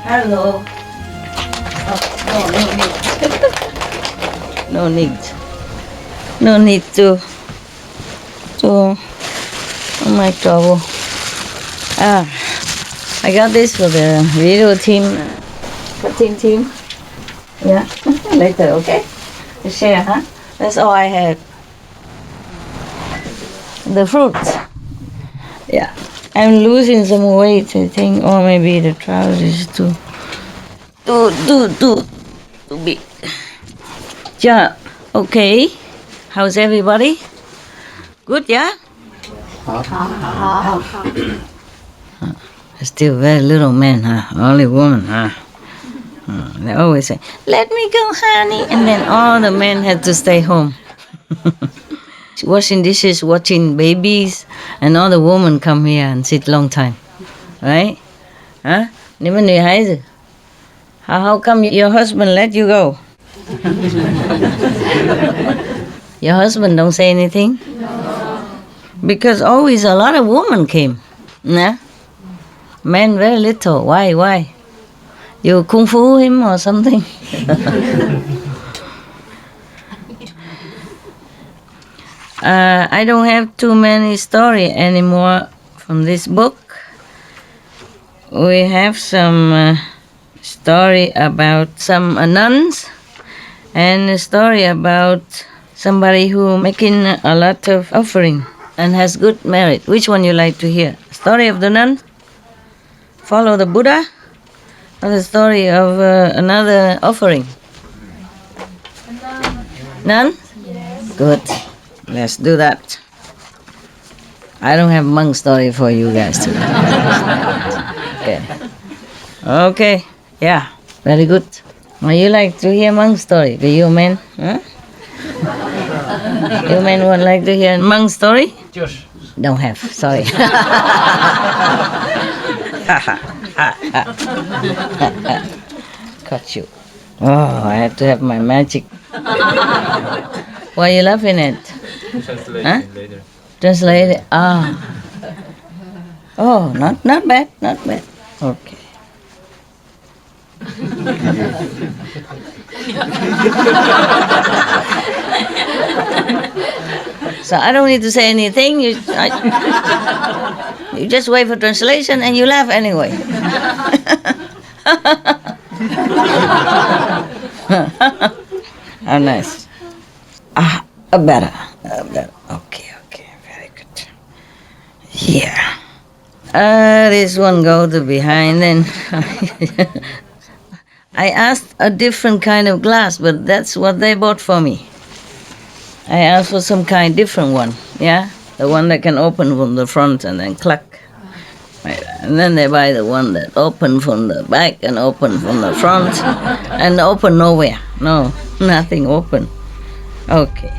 Hello. Oh, no need. No need to my trouble. I got this for the video team, cutting team. Yeah, later, okay? To share, huh? That's all I had. The fruits. Yeah, I'm losing some weight, I think, or maybe the trousers too big. Yeah, okay. How's everybody? Good, yeah? Still very little men, huh? Only woman, huh? They always say, let me go, honey. And then all the men had to stay home. Washing dishes, watching babies, and all the women come here and sit long time. Right? Huh? How come your husband let you go? Your husband don't say anything? Because always a lot of women came. Nah? Men very little. Why? You kung fu him or something? I don't have too many story anymore from this book. We have some story about some nuns and a story about somebody who making a lot of offering and has good merit. Which one you like to hear? Story of the nun? Follow the Buddha? Or the story of another offering? Nun? Good. Let's do that. I don't have monk story for you guys today. Okay. Yeah. Very good. Well, you like to hear monk story? Do you men? Huh? You men would like to hear monk story? Don't have. Sorry. Caught you. Oh, I have to have my magic. Why are you laughing at? Translate later. Translate it. Oh, not bad. Okay. So I don't need to say anything. You just wait for translation and you laugh anyway. How nice. Better. Okay, very good. Yeah. This one go to behind and I asked a different kind of glass, but that's what they bought for me. I asked for some different one, yeah? The one that can open from the front and then clack. Right. And then they buy the one that open from the back and open from the front and open nowhere. No, nothing open. Okay.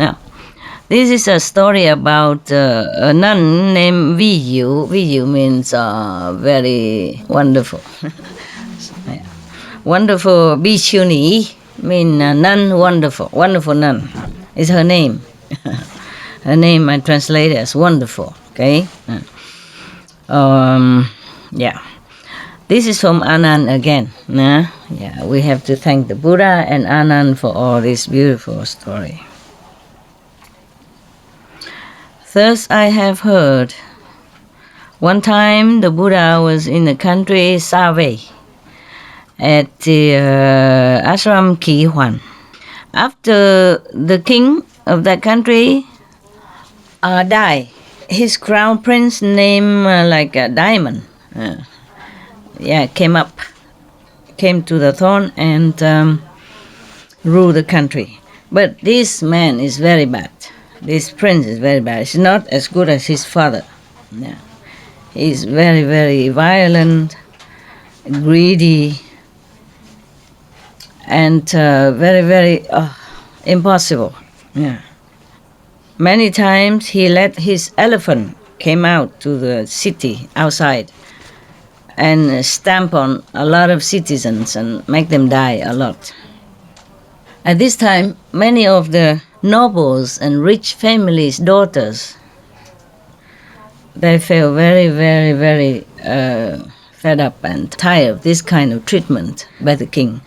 Now, this is a story about a nun named Diệu. Diệu means very wonderful. Yeah. Wonderful Bhikkshuni mean nun, wonderful nun is her name. Her name I translate as wonderful. Okay. Yeah. This is from Anand again. Yeah, we have to thank the Buddha and Anand for all this beautiful story. Thus I have heard. One time the Buddha was in the country Save at the ashram Ki Huan. After the king of that country died, his crown prince named like a diamond. Came to the throne and ruled the country. But this man is very bad. This prince is very bad. He's not as good as his father. Yeah. He's very, very violent, greedy, and very, very impossible. Yeah. Many times he let his elephant came out to the city outside and stamp on a lot of citizens and make them die a lot. At this time, many of the nobles and rich families' daughters, they feel very, very, very fed up and tired of this kind of treatment by the king.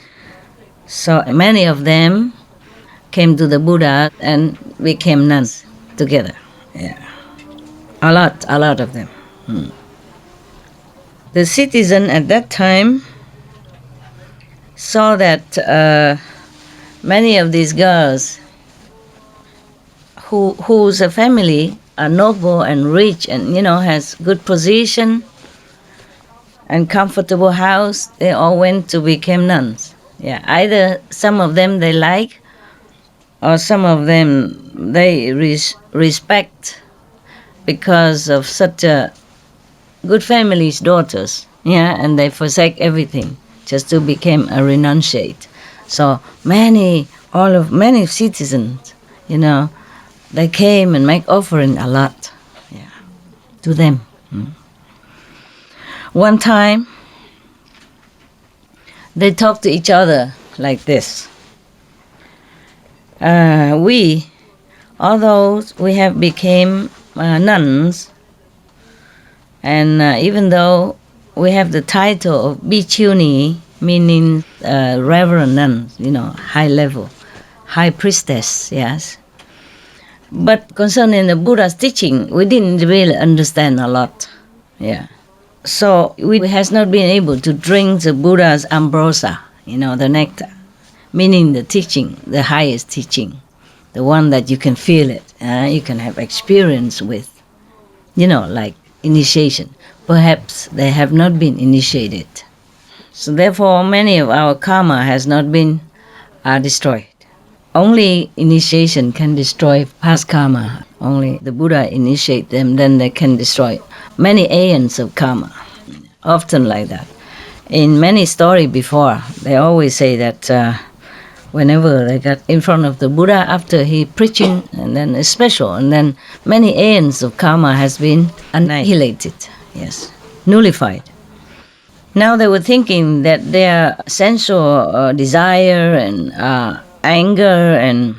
So many of them came to the Buddha and became nuns together. Yeah, a lot of them. The citizen at that time saw that many of these girls whose family are noble and rich and has good position and comfortable house, they all went to become nuns. Yeah, either some of them they like, or some of them they respect because of such a good family's daughters. Yeah, and they forsake everything just to become a renunciate. So many citizens, they came and make offering a lot, to them. One time, they talked to each other like this. We, although we have become nuns, and even though we have the title of Bhikshuni, meaning reverend nuns, high level, high priestess, yes. But concerning the Buddha's teaching, we didn't really understand a lot. Yeah. So we has not been able to drink the Buddha's ambrosia, the nectar, meaning the teaching, the highest teaching, the one that you can feel it, you can have experience with, like initiation. Perhaps they have not been initiated. So therefore, many of our karma has not been destroyed. Only initiation can destroy past karma. Only the Buddha initiate them, then they can destroy many aeons of karma. Often like that. In many stories before, they always say that whenever they got in front of the Buddha after he preaching, and then it's special, and then many aeons of karma has been annihilated, nullified. Now they were thinking that their sensual desire and anger and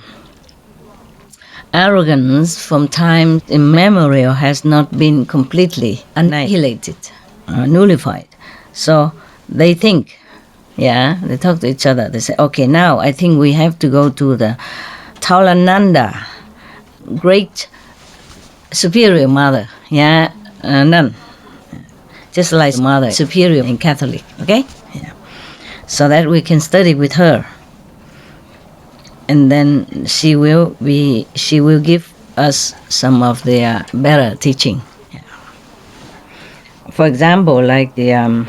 arrogance from time immemorial has not been completely annihilated, nullified. So they think, they talk to each other. They say, okay, now I think we have to go to the Taulananda, great superior mother, nun, just like mother superior in Catholic, okay? Yeah. So that we can study with her. And then she will give us some of their better teaching. Yeah. For example, like the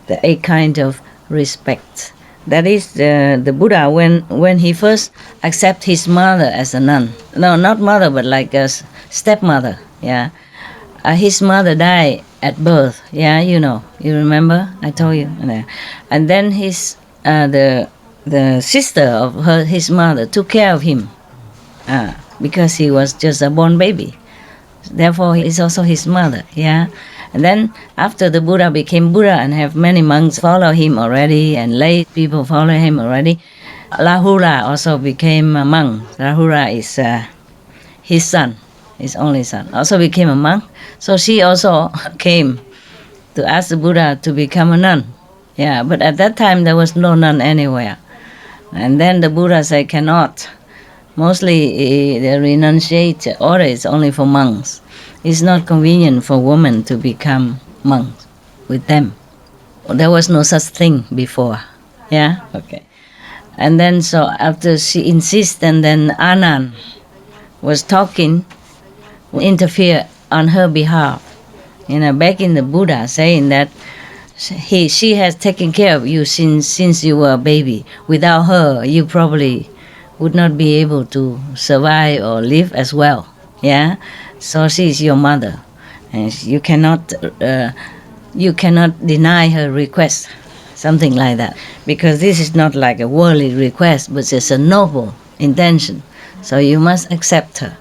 8 kind of respect. That is the Buddha when he first accept his mother as a nun. No, not mother, but like a stepmother. Yeah, his mother died at birth. Yeah, you remember? I told you. And then his the sister of his mother took care of him. because he was just a born baby. Therefore, he is also his mother. Yeah. And then after the Buddha became Buddha and have many monks follow him already and lay people follow him already, Lahura also became a monk. Lahura is his son, his only son, also became a monk. So she also came to ask the Buddha to become a nun. Yeah, but at that time there was no nun anywhere. And then the Buddha said, cannot. Mostly the renunciate order is only for monks. It's not convenient for women to become monks with them. There was no such thing before. Yeah? Okay. And then so after she insists, and then Anand was talking, interfere on her behalf. Begging the Buddha, saying that she has taken care of you since you were a baby. Without her, you probably would not be able to survive or live as well. Yeah, so she is your mother, and you cannot deny her request, something like that, because this is not like a worldly request, but it's a noble intention. So you must accept her.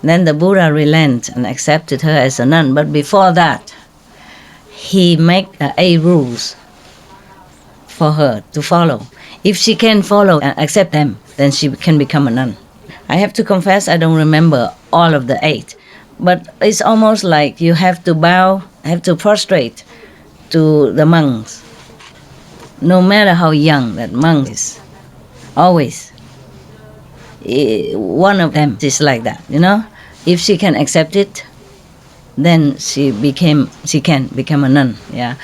Then the Buddha relented and accepted her as a nun. But before that, he made 8 rules for her to follow. If she can follow and accept them, then she can become a nun. I have to confess, I don't remember all of the 8. But it's almost like you have to bow, have to prostrate to the monks. No matter how young that monk is, always. One of them is like that, If she can accept it, then she can become a nun, yeah.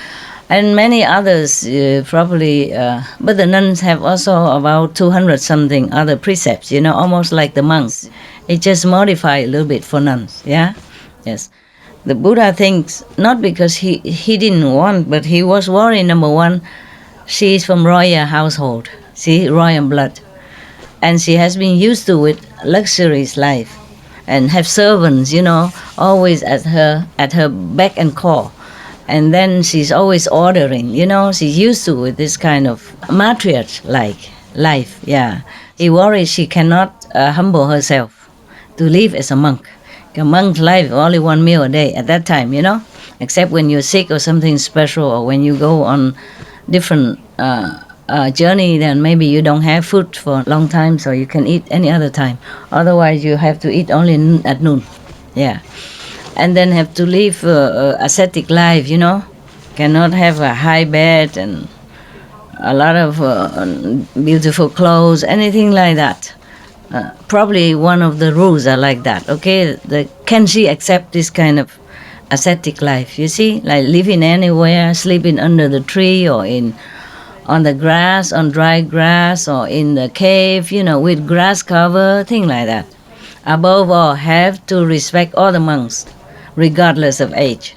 And many others probably, but the nuns have also about 200 something other precepts, almost like the monks. It just modified a little bit for nuns, yeah? Yes. The Buddha thinks, not because he didn't want, but he was worried, number one, she is from royal household, royal blood. And she has been used to it, luxurious life, and have servants, always at her beck and call. And then she's always ordering, she's used to with this kind of matriarch-like life, yeah. He worries she cannot humble herself to live as a monk. A monk's life, only 1 meal a day at that time, except when you're sick or something special, or when you go on different journey, then maybe you don't have food for a long time, so you can eat any other time. Otherwise, you have to eat only at noon, yeah. And then have to live ascetic life, Cannot have a high bed and a lot of beautiful clothes, anything like that. Probably one of the rules are like that, okay? Can she accept this kind of ascetic life, you see? Like living anywhere, sleeping under the tree or on the grass, on dry grass, or in the cave, with grass cover, thing like that. Above all, have to respect all the monks, regardless of age.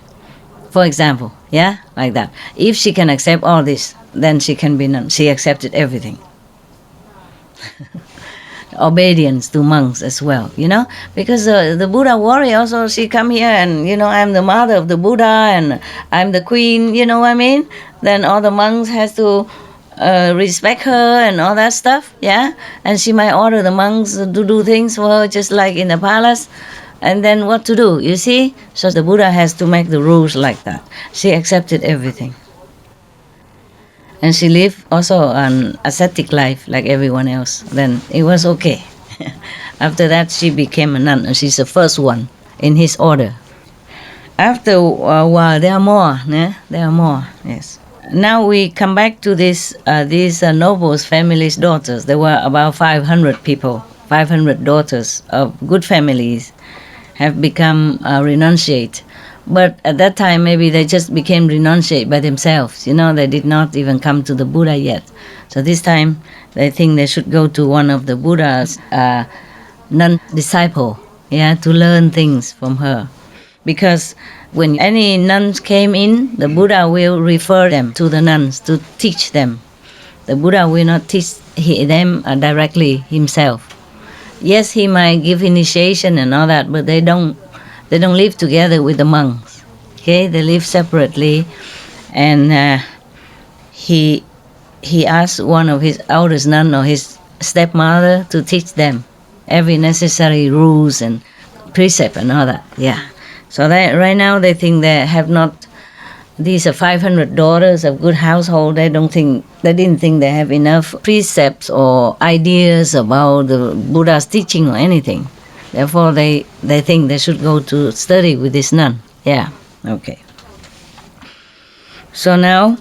For example, yeah, like that. If she can accept all this, then she can be nun. She accepted everything. Obedience to monks as well, because the Buddha worry also, she come here and, I'm the mother of the Buddha and I'm the queen, you know what I mean? Then all the monks has to respect her and all that stuff, yeah? And she might order the monks to do things for her just like in the palace. And then what to do, you see? So the Buddha has to make the rules like that. She accepted everything. And she lived also an ascetic life like everyone else. Then it was okay. After that, she became a nun, and she's the first one in his order. After a while, there are more. There are more, yes. Now we come back to these nobles' families' daughters. There were about 500 people, 500 daughters of good families have become renunciate. But at that time, maybe they just became renunciate by themselves. They did not even come to the Buddha yet. So this time, they think they should go to one of the Buddha's nun disciple, to learn things from her. Because when any nuns came in, the Buddha will refer them to the nuns to teach them. The Buddha will not teach them directly himself. Yes, he might give initiation and all that, but they don't live together with the monks. Okay, they live separately, and he asked one of his eldest nun or his stepmother to teach them. every necessary rules and precept and all that. Yeah. So right now they think they have not. These are 500 daughters of good household. They didn't think they have enough precepts or ideas about the Buddha's teaching or anything. Therefore, they think they should go to study with this nun. Yeah. Okay. So now,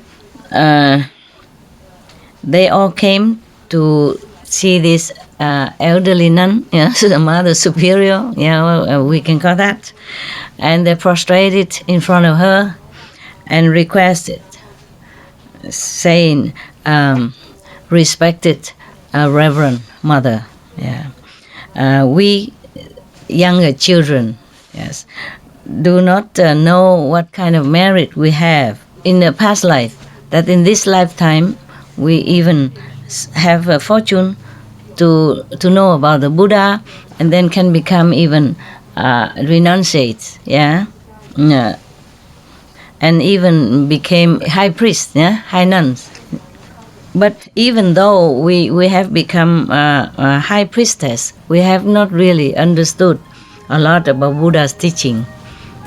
they all came to see this elderly nun, the Mother Superior, we can call that. And they prostrated in front of her and requested, saying, respected Reverend Mother, we younger children, yes, do not know what kind of merit we have in the past life, that in this lifetime we even have a fortune to know about the Buddha, and then can become even renunciates, and even became high priests, high nuns. But even though we have become a high priestess, we have not really understood a lot about Buddha's teaching.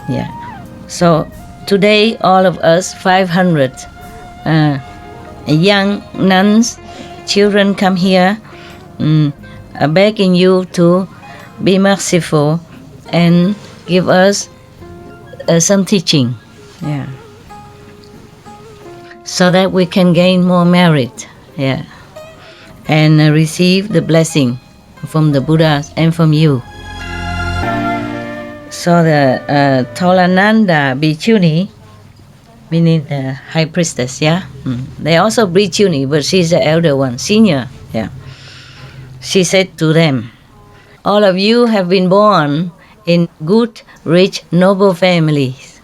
Yeah. So today, all of us, 500 young nuns, children come here, begging you to be merciful and give us some teaching. Yeah. So that we can gain more merit, and receive the blessing from the Buddhas and from you. So the Tolananda Bhikkhuni, meaning the high priestess, they also Bhikkhuni, but she's the elder one, senior, She said to them, all of you have been born in good, rich, noble families.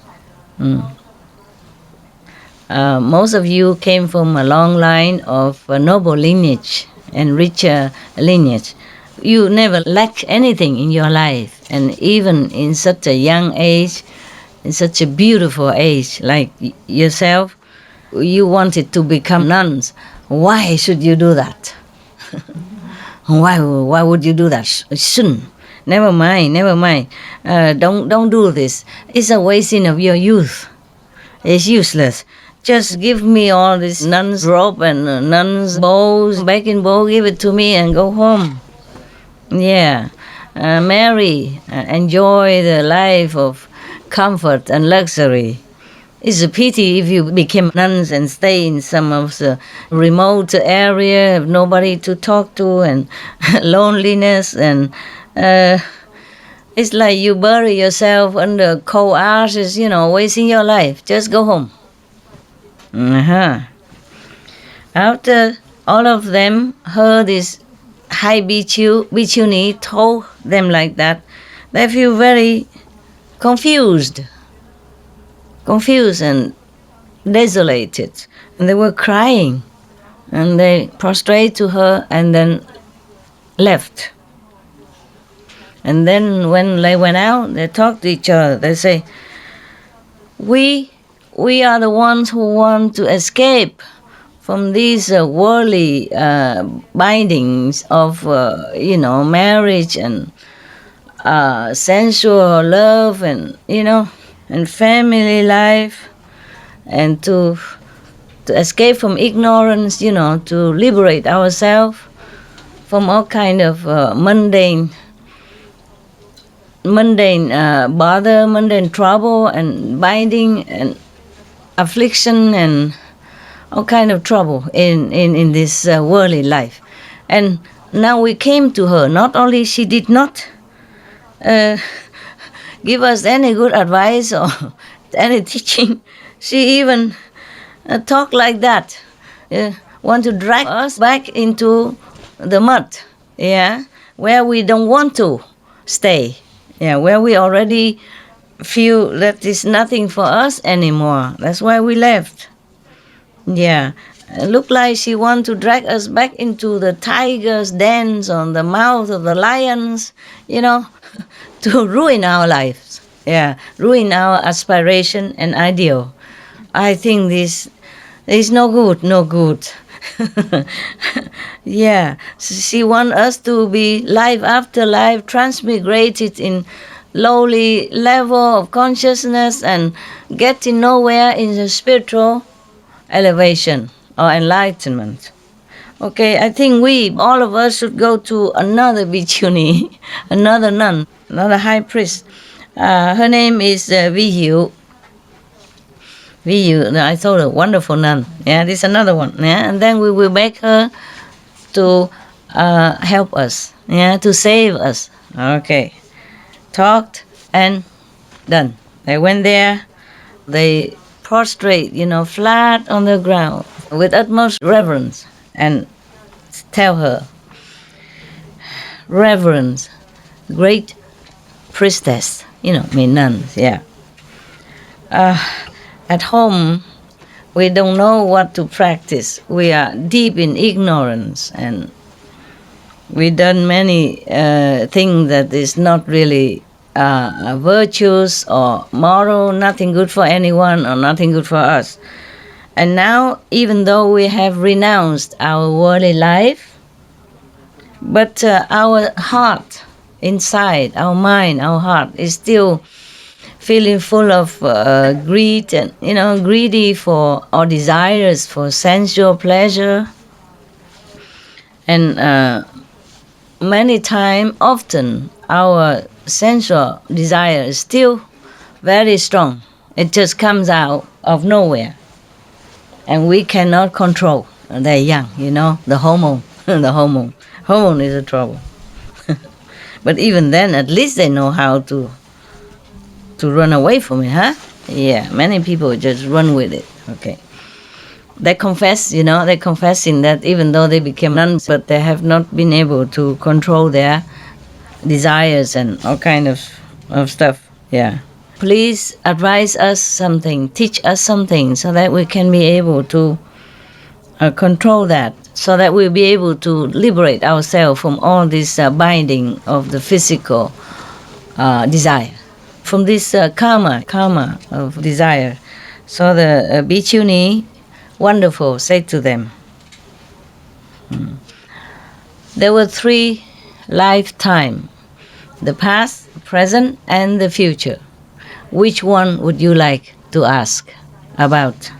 Most of you came from a long line of noble lineage and richer lineage. You never lacked anything in your life, and even in such a young age, in such a beautiful age like yourself, you wanted to become nuns. Why should you do that? Why would you do that? Shouldn't. Never mind. Don't do this. It's a wasting of your youth. It's useless. Just give me all this nun's robe and nun's bows, baking bowl, give it to me and go home. Marry, enjoy the life of comfort and luxury. It's a pity if you became nuns and stay in some of the remote area, have nobody to talk to, and loneliness, and it's like you bury yourself under cold ashes, wasting your life. Just go home. After all of them heard this high bhikkhuni told them like that, they feel very confused and desolated. And they were crying. And they prostrate to her and then left. And then when they went out, they talked to each other. They say, we are the ones who want to escape from these worldly bindings of, marriage and sensual love and, and family life, and to escape from ignorance, to liberate ourselves from all kind of mundane bother, mundane trouble and binding and affliction and all kind of trouble in this worldly life. And now we came to her. Not only she did not give us any good advice or any teaching, she even talked like that. Want to drag us back into the mud, where we don't want to stay, where we already feel that there's nothing for us anymore. That's why we left. Look like she wants to drag us back into the tiger's dens on the mouth of the lions, to ruin our lives, ruin our aspiration and ideal. I think this is no good. Yeah, she wants us to be life after life transmigrated in lowly level of consciousness and getting nowhere in the spiritual elevation or enlightenment. Okay, I think all of us should go to another bhikkhuni, another nun, another high priest. Her name is Diệu. Diệu, I told her, wonderful nun. Yeah, this is another one. Yeah, and then we will beg her to help us. Yeah, to save us. Okay, talked and done. They went there. They prostrate, flat on the ground with utmost reverence and tell her, reverence, great priestess, mean nuns, yeah. At home, we don't know what to practice. We are deep in ignorance and we done many things that is not really virtuous or moral, nothing good for anyone or nothing good for us. And now, even though we have renounced our worldly life, but our heart inside, our mind, our heart is still feeling full of greed and, greedy for or desires for sensual pleasure. And often, our sensual desire is still very strong. It just comes out of nowhere. And we cannot control. They're young, the hormone. The hormone. Hormone is a trouble. But even then, at least they know how to run away from it, huh? Yeah, many people just run with it. Okay. They confess, they're confessing that even though they became nuns, but they have not been able to control their desires and all kind of stuff. Yeah. Please advise us something, teach us something so that we can be able to control that, so that we'll be able to liberate ourselves from all this binding of the physical desire, from this karma of desire. So the bhikkhuni, wonderful, said to them, there were 3 lifetimes, the past, the present, and the future. Which one would you like to ask about?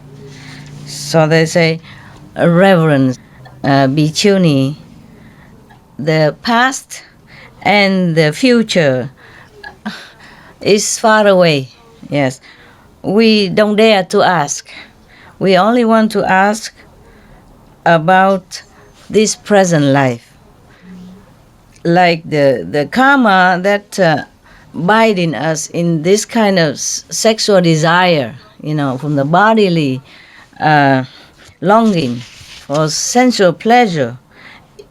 So they say, Reverend bhikkhuni, the past and the future is far away. Yes, we don't dare to ask. We only want to ask about this present life. Like the karma that binding us in this kind of sexual desire, from the bodily longing for sensual pleasure,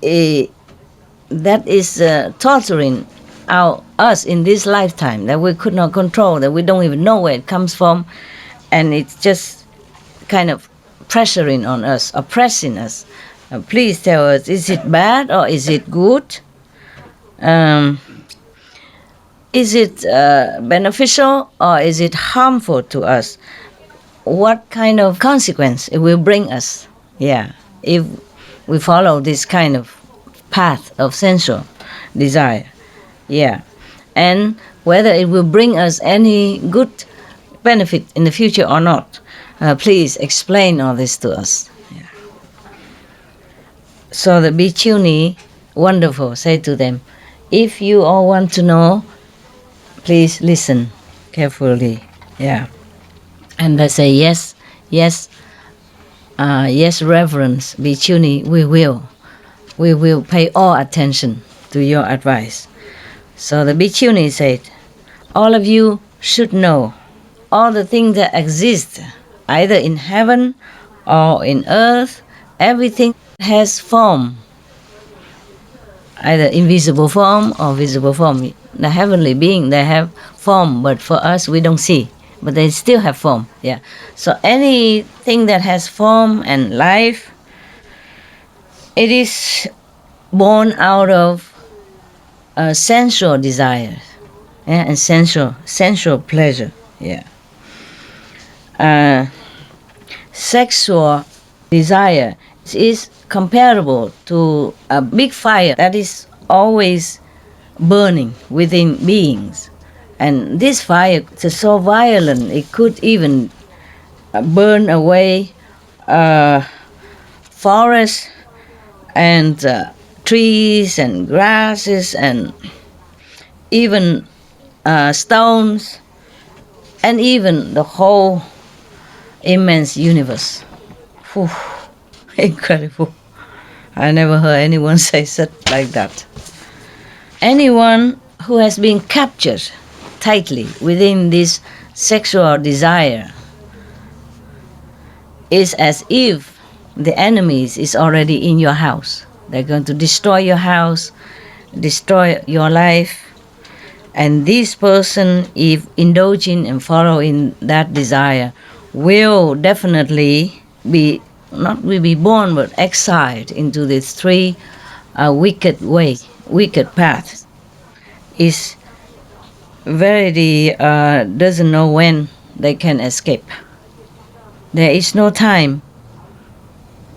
that is torturing us in this lifetime, that we could not control, that we don't even know where it comes from, and it's just kind of pressuring on us, oppressing us. Please tell us, is it bad or is it good? Is it beneficial or is it harmful to us? What kind of consequence it will bring us? Yeah, if we follow this kind of path of sensual desire. Yeah, and whether it will bring us any good benefit in the future or not. Please explain all this to us. Yeah. So the bhikkhuni, wonderful, said to them, if you all want to know, please listen carefully. Yeah. And they say, yes, Reverend bhikkhuni, we will pay all attention to your advice. So the bhikkhuni said, all of you should know all the things that exist, either in heaven or in earth, everything has form, either invisible form or visible form. The heavenly being, they have form, but for us, we don't see. But they still have form, yeah. So anything that has form and life, it is born out of sensual desire, yeah, and sensual pleasure, yeah. Sexual desire is comparable to a big fire that is always burning within beings. And this fire is so violent, it could even burn away forests and trees and grasses and even stones and even the whole immense universe. Whew, incredible. I never heard anyone say such like that. Anyone who has been captured tightly within this sexual desire is as if the enemies is already in your house. They're going to destroy your house, destroy your life. And this person, if indulging and following that desire, will definitely be, not will be born, but exiled into these three wicked ways, wicked paths. Is very doesn't know when they can escape. There is no time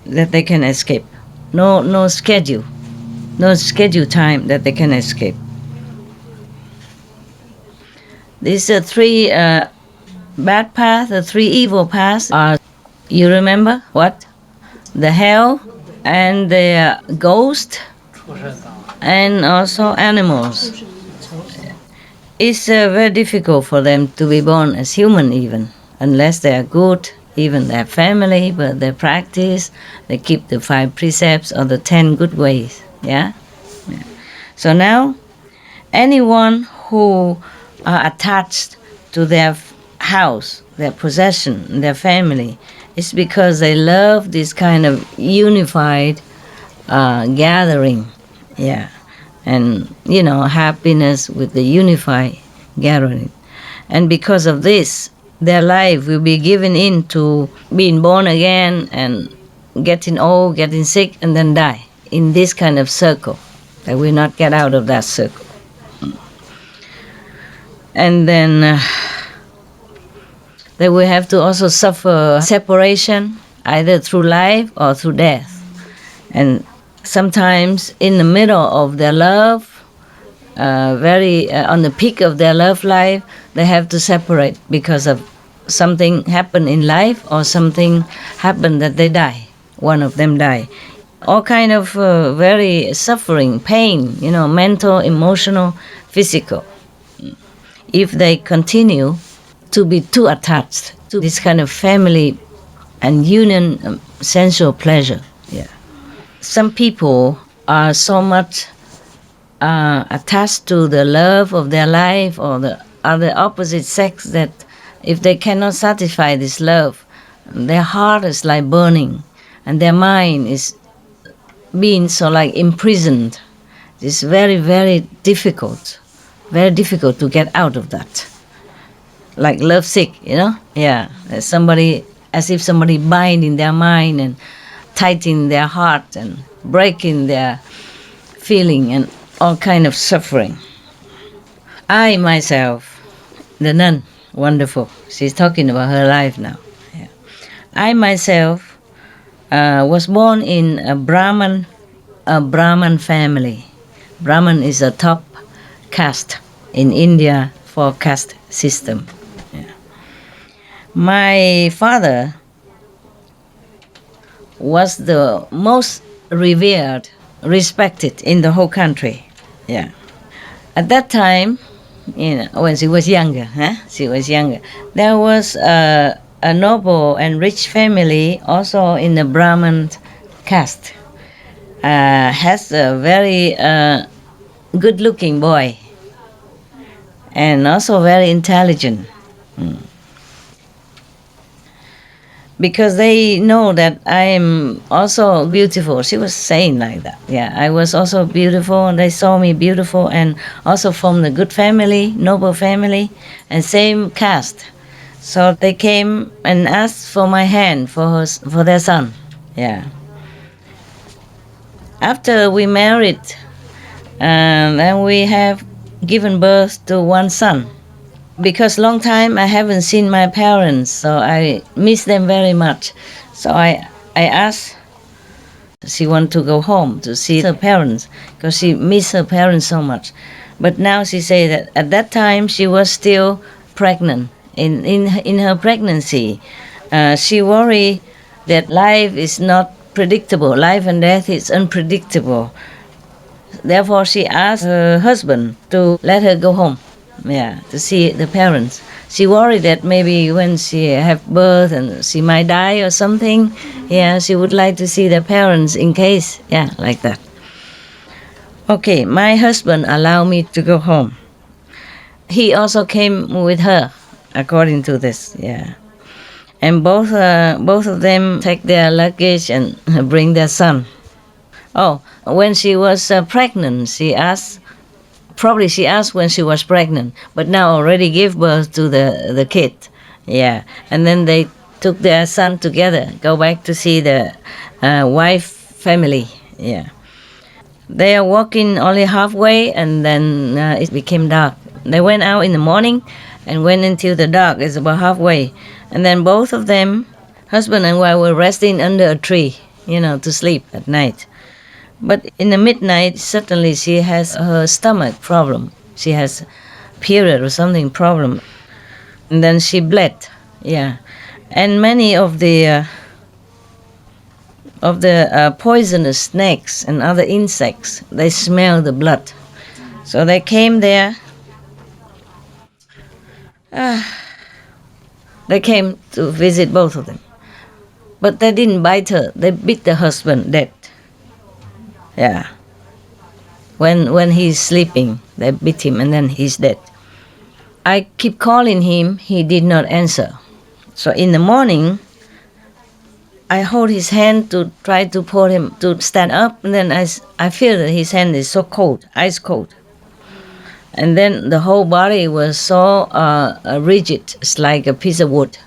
that they can escape. No schedule time that they can escape. These three bad paths, the three evil paths are, you remember what? The hell and the ghost and also animals. It's very difficult for them to be born as human even, unless they are good, even their family, but they practice, they keep the 5 precepts or the 10 good ways, yeah? So now, anyone who are attached to their house, their possession, their family, it's because they love this kind of unified gathering, yeah. And, happiness with the unified gathering. And because of this, their life will be given into being born again and getting old, getting sick, and then die in this kind of circle. They will not get out of that circle. And then they will have to also suffer separation, either through life or through death. And sometimes in the middle of their love, on the peak of their love life, they have to separate because of something happened in life or something happened that they die. One of them die. All kind of very suffering, pain, mental, emotional, physical. If they continue to be too attached to this kind of family and union, sensual pleasure. Yeah. Some people are so much attached to the love of their life or the other opposite sex that if they cannot satisfy this love, their heart is like burning and their mind is being so like imprisoned. It's very, very difficult to get out of that. Like lovesick, Yeah, as if somebody binding their mind and tightening their heart and breaking their feeling and all kind of suffering. I myself, the nun, wonderful. She's talking about her life now. Yeah. I myself was born in a Brahman family. Brahman is a top caste in India for caste system. Yeah. My father was the most revered, respected in the whole country. Yeah. At that time, when she was younger, there was a noble and rich family also in the Brahman caste. Has a very good-looking boy and also very intelligent. Because they know that I am also beautiful. She was saying like that. Yeah, I was also beautiful, and they saw me beautiful, and also from the good family, noble family, and same caste. So they came and asked for my hand for their son. Yeah. After we married, then we have given birth to one son. Because long time I haven't seen my parents, so I miss them very much. So I asked She wants to go home to see her parents because she missed her parents so much. But now she say that at that time she was still pregnant. In her pregnancy, she worried that life is not predictable. Life and death is unpredictable. Therefore, she asked her husband to let her go home, to see the parents. She worried that maybe when she have birth and she might die or something, she would like to see the parents in case, like that. Okay, my husband allowed me to go home. He also came with her, according to this, And both of them take their luggage and bring their son. Oh, when she was pregnant, she asked when she was pregnant, but now already gave birth to the kid. And then they took their son together, go back to see the wife family. They are walking only halfway, and then it became dark. They went out in the morning and went until the dark. It's about halfway. And then both of them, husband and wife, were resting under a tree, to sleep at night. But in the midnight, suddenly she has her stomach problem. She has period or something problem. And then she bled, And many of the poisonous snakes and other insects, they smell the blood. So they came there. They came to visit both of them. But they didn't bite her. They beat the husband dead. When he's sleeping, they beat him and then he's dead. I keep calling him, he did not answer. So in the morning, I hold his hand to try to pull him to stand up, and then I feel that his hand is so cold, ice cold. And then the whole body was so rigid, it's like a piece of wood.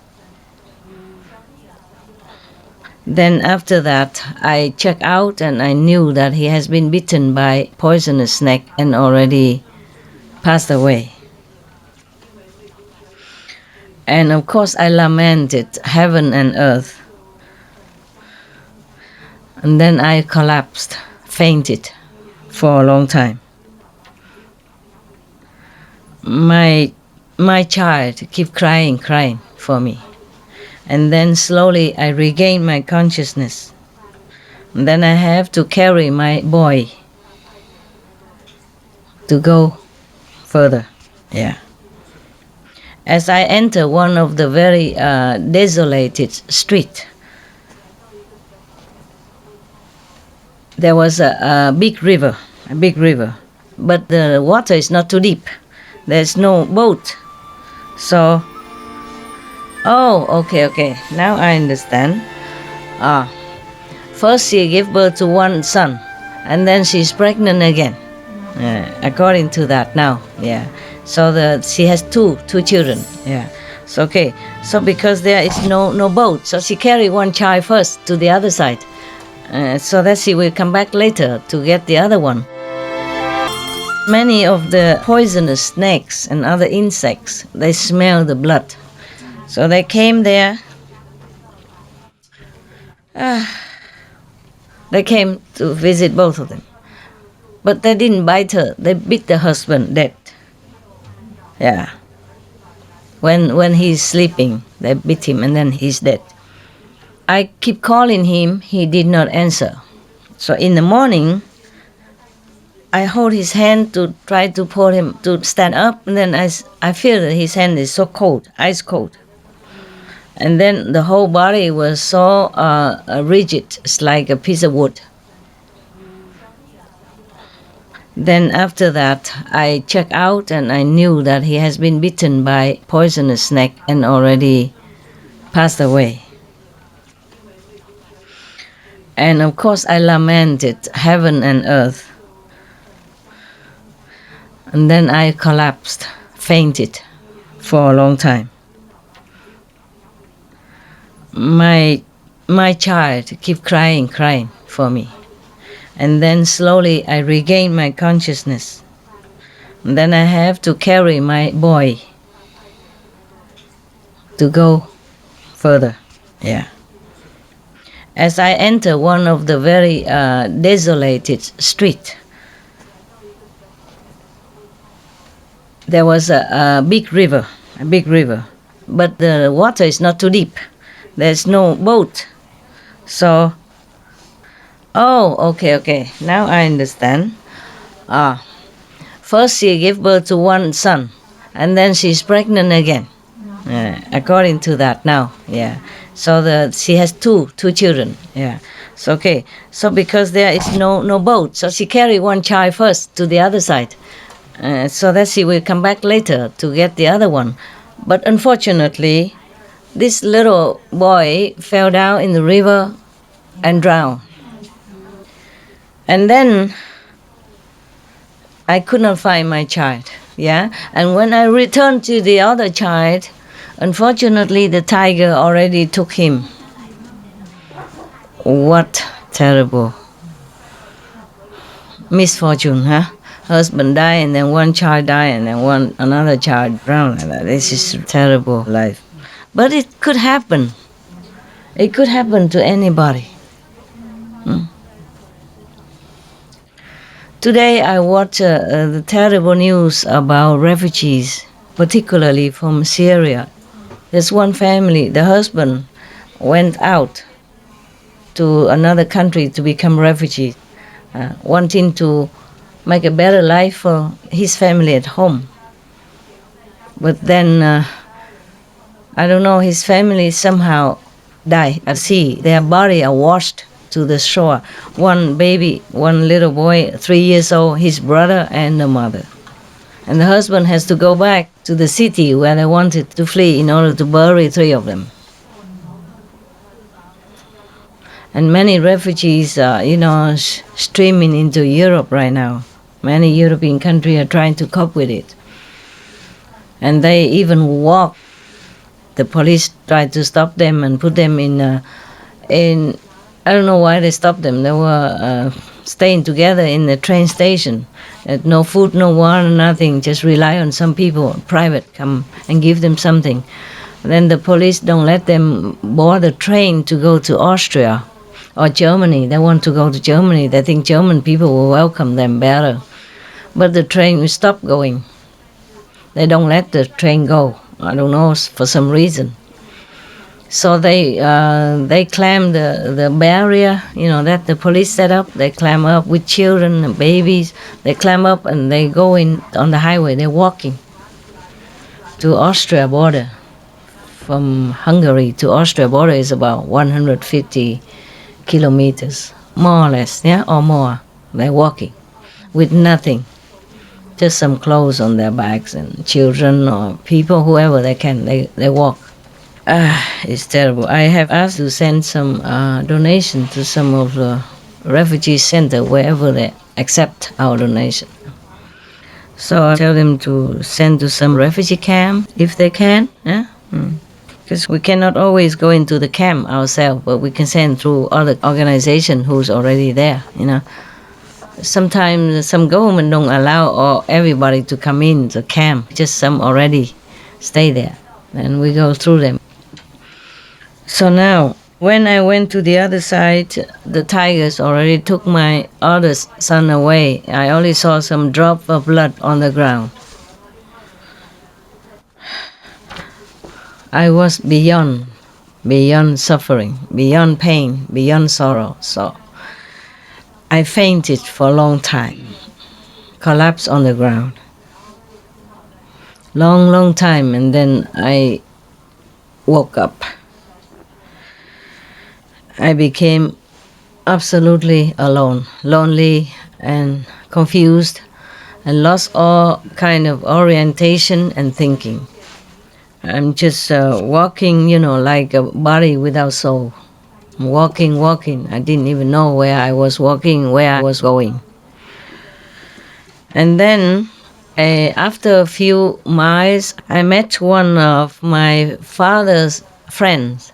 Then after that, I checked out and I knew that he has been bitten by poisonous snake and already passed away. And of course I lamented heaven and earth. And then I collapsed, fainted for a long time. My child keep crying for me. And then slowly I regain my consciousness. And then I have to carry my boy to go further. As I enter one of the very desolated street, there was a big river, but the water is not too deep. There's no boat. So, okay, now I understand. First she gave birth to one son, and then she's pregnant again. According to that now, So she has two children. So okay. So because there is no boat, so she carry one child first to the other side, so that she will come back later to get the other one. Many of the poisonous snakes and other insects, they smell the blood. So they came there. They came to visit both of them. But they didn't bite her. They beat the husband dead. When he's sleeping, they beat him and then he's dead. I keep calling him, he did not answer. So in the morning, I hold his hand to try to pull him to stand up, and then I feel that his hand is so cold, ice cold. And then the whole body was so rigid, it's like a piece of wood. Then after that, I checked out and I knew that he has been bitten by poisonous snake and already passed away. And of course I lamented heaven and earth. And then I collapsed, fainted for a long time. My child keep crying for me. And then slowly I regain my consciousness. And then I have to carry my boy to go further. as I enter one of the very desolated street, there was a big river, but the water is not too deep. There's no boat. So, okay, now I understand. First she gave birth to one son, and then she's pregnant again. According to that now, yeah. So she has two children, yeah. So okay. So because there is no boat, so she carry one child first to the other side, so that she will come back later to get the other one. But unfortunately, this little boy fell down in the river and drowned. And then I could not find my child, yeah. And when I returned to the other child, unfortunately, the tiger already took him. What terrible misfortune, huh? Husband died, and then one child died, and then another child drowned. This is terrible life. But it could happen. It could happen to anybody. Today I watched the terrible news about refugees, particularly from Syria. There's one family, the husband went out to another country to become refugee, wanting to make a better life for his family at home. But then, I don't know, his family somehow died at sea. Their body are washed to the shore. One baby, one little boy, 3 years old, his brother and the mother. And the husband has to go back to the city where they wanted to flee in order to bury 3 of them. And many refugees are, streaming into Europe right now. Many European countries are trying to cope with it. And they even walk. The police tried to stop them and put them in I don't know why they stopped them. They were staying together in the train station. No food, no water, nothing. Just rely on some people, private, come and give them something. Then the police don't let them board the train to go to Austria or Germany. They want to go to Germany. They think German people will welcome them better. But the train will stop going. They don't let the train go. I don't know, for some reason. So they climb the barrier, that the police set up. They climb up with children and babies. They climb up and they go in on the highway. They're walking to Austria border. From Hungary to Austria border is about 150 kilometers, more or less, or more. They're walking with nothing, just some clothes on their backs, and children or people, whoever they can, they walk. It's terrible. I have asked to send some donation to some of the refugee center wherever they accept our donation. So I tell them to send to some refugee camp if they can. Because we cannot always go into the camp ourselves, but we can send through other organization who's already there. Sometimes some government don't allow everybody to come in the camp. Just some already stay there, and we go through them. So now, when I went to the other side, the tigers already took my other son away. I only saw some drop of blood on the ground. I was beyond suffering, beyond pain, beyond sorrow. So I fainted for a long time, collapsed on the ground. Long time, and then I woke up. I became absolutely alone, lonely and confused, and lost all kind of orientation and thinking. I'm just walking, like a body without soul. Walking. I didn't even know where I was walking, where I was going. And then, after a few miles, I met one of my father's friends.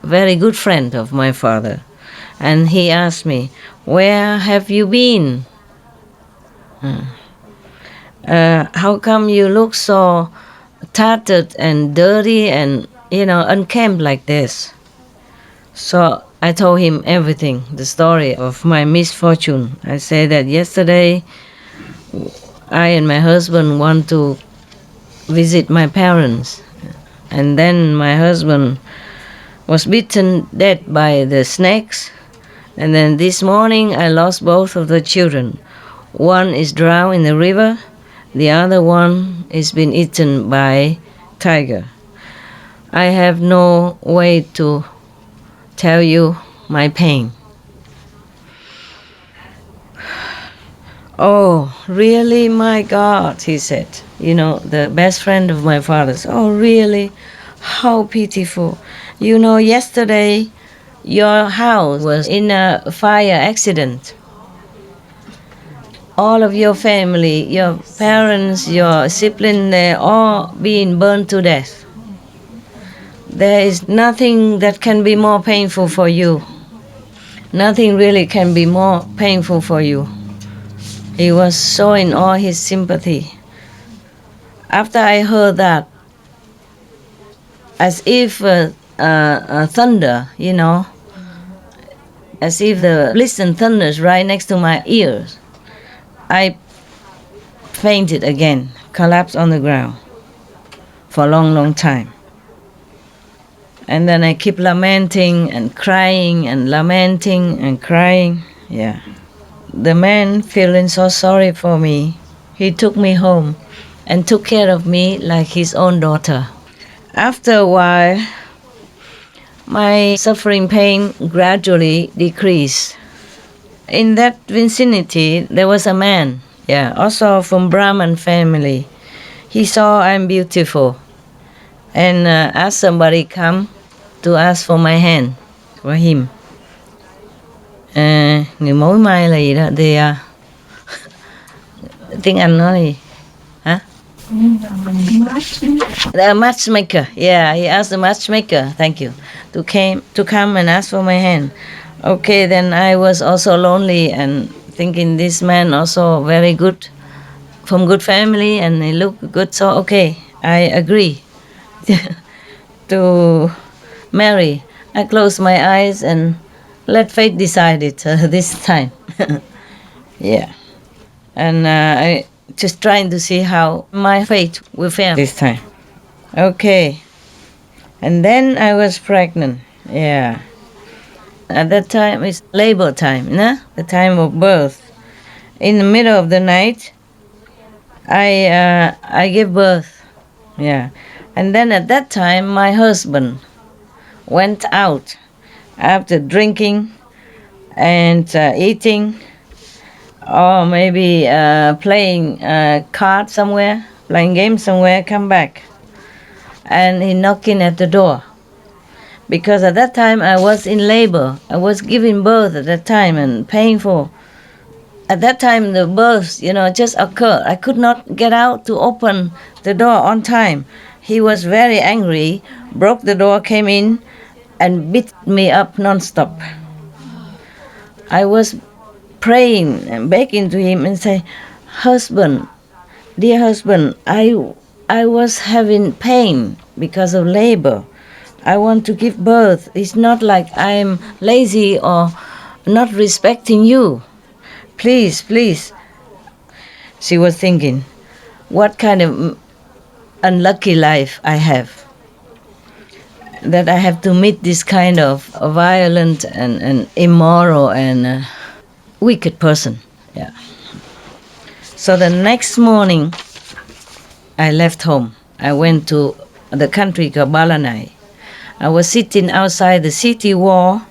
Very good friend of my father. And he asked me, "Where have you been? How come you look so tattered and dirty and, unkempt like this?" So I told him everything, the story of my misfortune. I said that yesterday I and my husband want to visit my parents. And then my husband was bitten dead by the snakes. And then this morning I lost both of the children. One is drowned in the river. The other one is been eaten by tiger. I have no way to tell you my pain. Oh, really, my God, he said. You know, the best friend of my father's. Oh, really? How pitiful. You know, yesterday your house was in a fire accident. All of your family, your parents, your siblings, they're all being burned to death. There is nothing that can be more painful for you. Nothing really can be more painful for you. He was showing all his sympathy. After I heard that, as if thunder, you know, as if the blissful thunders right next to my ears, I fainted again, collapsed on the ground for a long, long time. And then I keep lamenting and crying and lamenting and crying. Yeah. The man, feeling so sorry for me, he took me home and took care of me like his own daughter. After a while, my suffering pain gradually decreased. In that vicinity, there was a man, also from Brahman family. He saw I'm beautiful and asked somebody come to ask for my hand for him. Người mối mai là gì đó? Tiếng Anh nói gì? Hả? The matchmaker. Yeah, he asked the matchmaker, thank you, to come and ask for my hand. Okay, then I was also lonely and thinking this man also very good, from good family, and he looked good, so okay, I agree to marry. I closed my eyes and let fate decide it this time. Yeah. And I just trying to see how my fate will fare this time. Okay. And then I was pregnant. Yeah. At that time, it's labor time, the time of birth. In the middle of the night, I gave birth. Yeah. And then at that time, my husband went out after drinking and eating, or maybe playing cards somewhere, playing games somewhere, come back. And he knocking at the door. Because at that time I was in labor. I was giving birth at that time and painful. At that time the birth, just occurred. I could not get out to open the door on time. He was very angry, broke the door, came in, and beat me up non-stop. I was praying and begging to him and say, husband, dear husband, I was having pain because of labor. I want to give birth. It's not like I'm lazy or not respecting you. Please, please. She was thinking, what kind of unlucky life I have, that I have to meet this kind of violent and immoral and wicked person. Yeah. So the next morning, I left home. I went to the country called Balanai. I was sitting outside the city wall,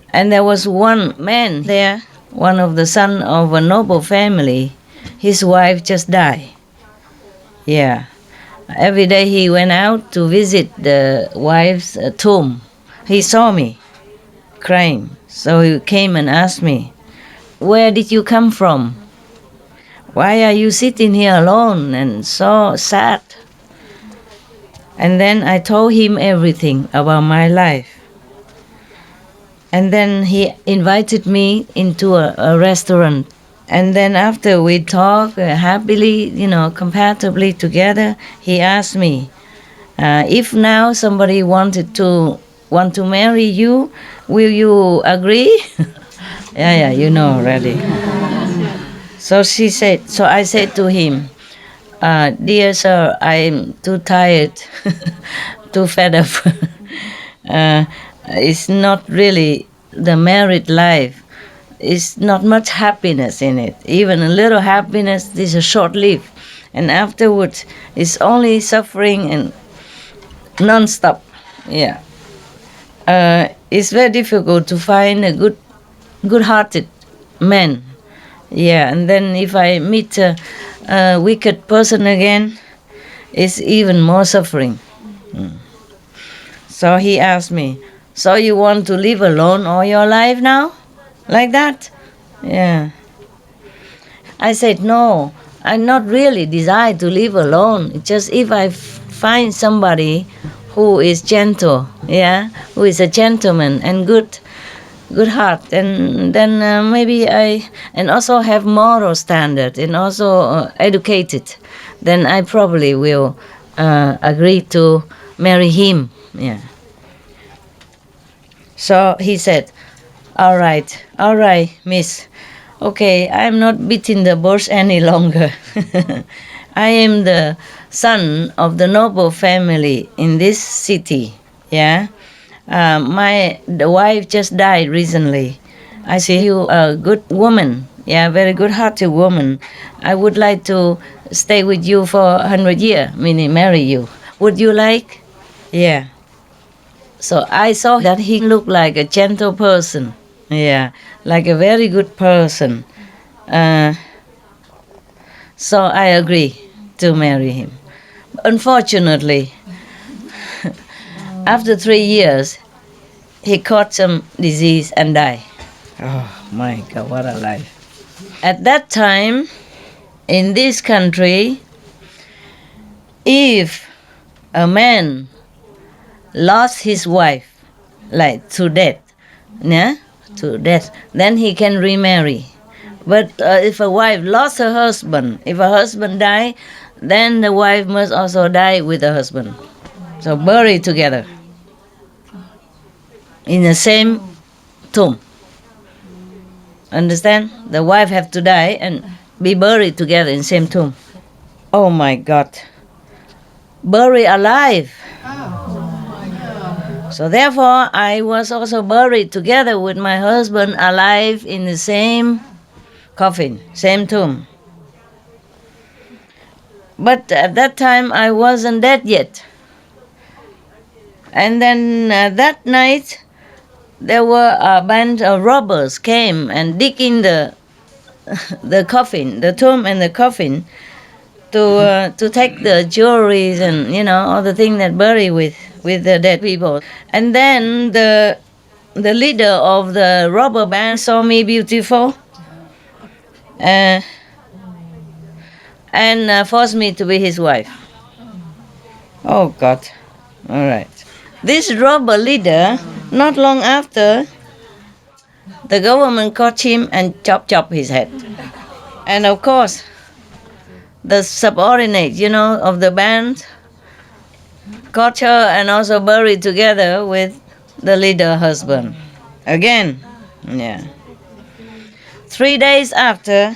and there was one man there, one of the son of a noble family. His wife just died. Yeah. Every day he went out to visit the wife's tomb. He saw me crying, so he came and asked me, where did you come from? Why are you sitting here alone and so sad? And then I told him everything about my life. And then he invited me into a restaurant. And then after we talked happily, compatibly together, he asked me, if now somebody wanted to want to marry you. Will you agree? Yeah, you know already. So I said to him, dear sir, I'm too tired, too fed up. It's not really the married life. It's not much happiness in it. Even a little happiness is a short-lived. And afterwards, it's only suffering and non-stop. Yeah. It's very difficult to find a good-hearted man. Yeah, and then if I meet a wicked person again, it's even more suffering. So he asked me, so you want to live alone all your life now? Like that? Yeah. I said, no, I not really desire to live alone. It's just if I find somebody who is gentle, yeah, who is a gentleman and good heart, and then maybe and also have moral standard and also educated, then I probably will agree to marry him. Yeah. So he said, all right, miss. Okay, I'm not beating the bush any longer. I am the son of the noble family in this city. Yeah. The wife just died recently. I see you a good woman. Yeah, very good-hearted woman. I would like to stay with you for 100 years, meaning marry you. Would you like? Yeah. So I saw that he looked like a gentle person. Yeah, like a very good person. So I agree to marry him. Unfortunately, after 3 years, he caught some disease and died. Oh my God, what a life. At that time, in this country, if a man lost his wife, like to death, yeah, then he can remarry. But if a wife lost her husband, if a husband died, then the wife must also die with the husband. So buried together in the same tomb. Understand? The wife have to die and be buried together in same tomb. Oh my God. Buried alive. So therefore, I was also buried together with my husband alive in the same coffin, same tomb. But at that time, I wasn't dead yet. And then that night, there were a band of robbers came and dig in the coffin, the tomb and the coffin, to take the jewelries and all the things that bury with the dead people. And then the leader of the robber band saw me beautiful and forced me to be his wife. Oh God! All right. This robber leader, not long after, the government caught him and chopped his head. And of course, the subordinate, of the band, caught her and also buried together with the leader husband. Again, yeah. 3 days after,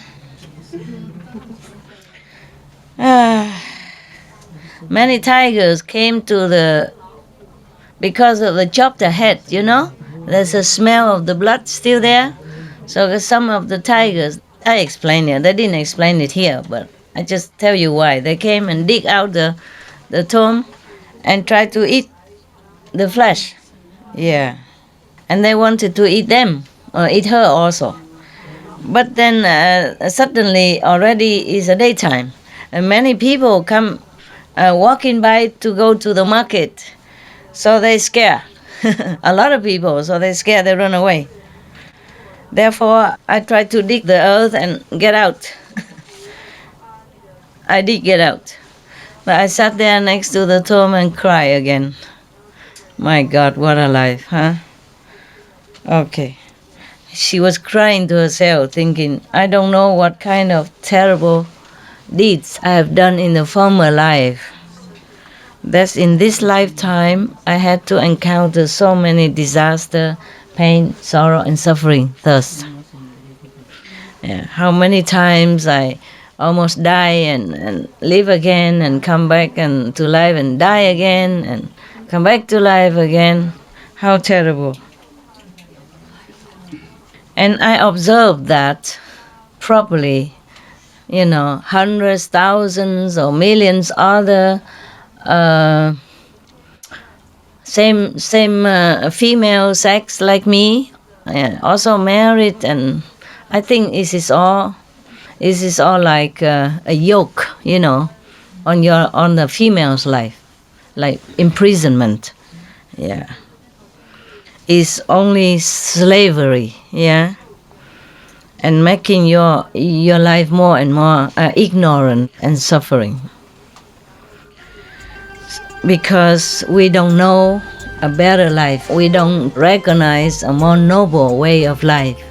many tigers came to because of the chopped head, There's a smell of the blood still there. So some of the tigers, I explained it. They didn't explain it here, but I just tell you why. They came and dig out the tomb and tried to eat the flesh. Yeah. And they wanted to eat them, or eat her also. But then suddenly already is a daytime. And many people come walking by to go to the market. So they scare. A lot of people, so they scare, they run away. Therefore, I tried to dig the earth and get out. I did get out. But I sat there next to the tomb and cried again. My God, what a life, huh? Okay. She was crying to herself, thinking, I don't know what kind of terrible deeds I have done in the former life. That's in this lifetime I had to encounter so many disaster, pain, sorrow, and suffering, thirst. Yeah. How many times I almost die and live again and come back and to life and die again and come back to life again. How terrible. And I observed that properly, hundreds, thousands, or millions other same female sex like me, also married, and I think this is all like a yoke, on the female's life, like imprisonment. Yeah. Is only slavery, yeah, and making your life more and more ignorant and suffering. Because we don't know a better life, we don't recognize a more noble way of life,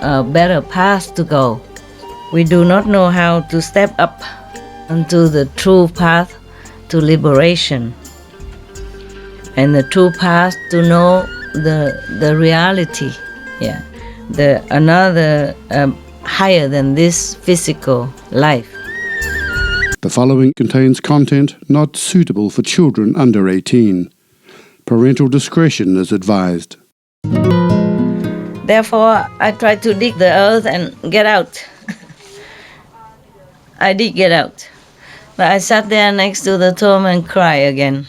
a better path to go. We do not know how to step up onto the true path to liberation, and the true path to know the reality, yeah, the another higher than this physical life. The following contains content not suitable for children under 18. Parental discretion is advised. Therefore, I tried to dig the earth and get out. I did get out, but I sat there next to the tomb and cried again.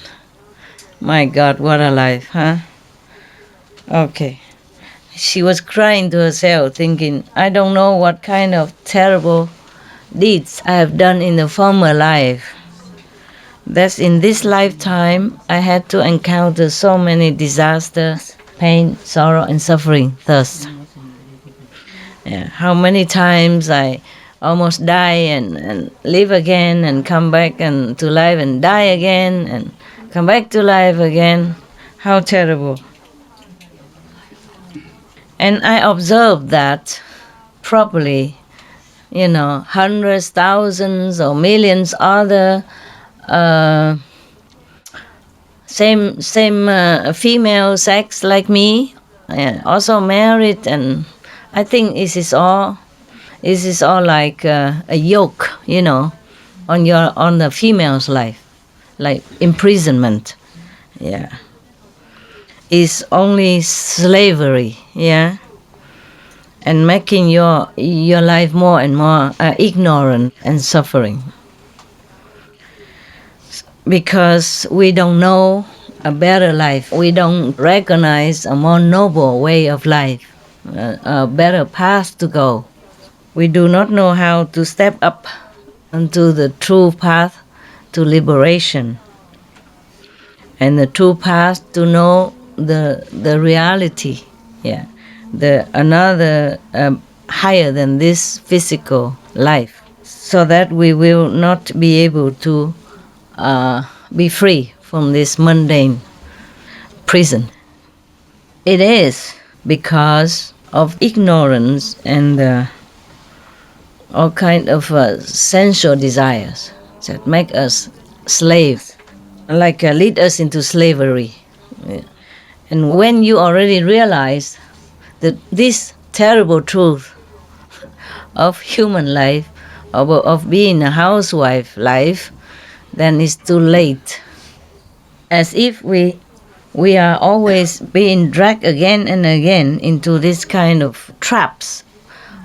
My God, what a life, huh? Okay. She was crying to herself, thinking, I don't know what kind of terrible deeds I have done in the former life. That's in this lifetime I had to encounter so many disasters, pain, sorrow, and suffering, thirst. Yeah. How many times I almost die and live again and come back and to life and die again and come back to life again. How terrible. And I observed that properly, hundreds, thousands, or millions other same female sex like me, also married, and I think this is all like a yoke, on the female's life, like imprisonment, yeah. Is only slavery, yeah, and making your life more and more ignorant and suffering. Because we don't know a better life, we don't recognize a more noble way of life, a better path to go. We do not know how to step up onto the true path to liberation, and the true path to know the reality, yeah, the another higher than this physical life, so that we will not be able to be free from this mundane prison. It is because of ignorance and all kind of sensual desires that make us slaves, like lead us into slavery. Yeah. And when you already realize that this terrible truth of human life, of being a housewife life, then it's too late. As if we are always being dragged again and again into this kind of traps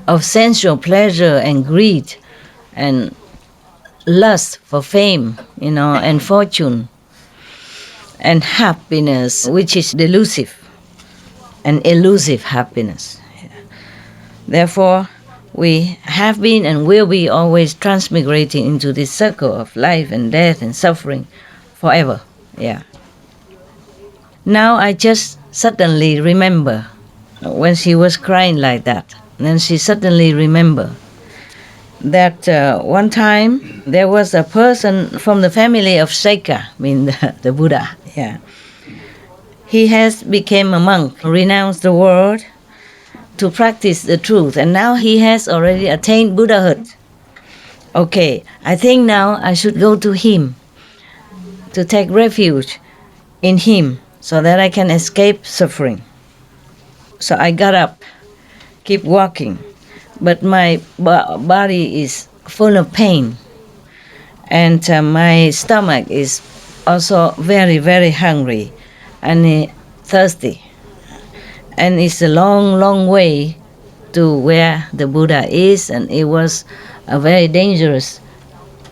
of sensual pleasure and greed and lust for fame, and fortune and happiness, which is delusive and elusive happiness. Therefore, we have been and will be always transmigrating into this circle of life and death and suffering forever. Yeah. Now I just suddenly remember when she was crying like that. Then she suddenly remembered that one time there was a person from the family of Seka, the Buddha. Yeah. He has become a monk, renounced the world to practice the truth, and now he has already attained Buddhahood. Okay, I think now I should go to him to take refuge in Him so that I can escape suffering. So I got up, keep walking, but my body is full of pain, and my stomach is also very, very hungry and thirsty. And it's a long, long way to where the Buddha is, and it was a very dangerous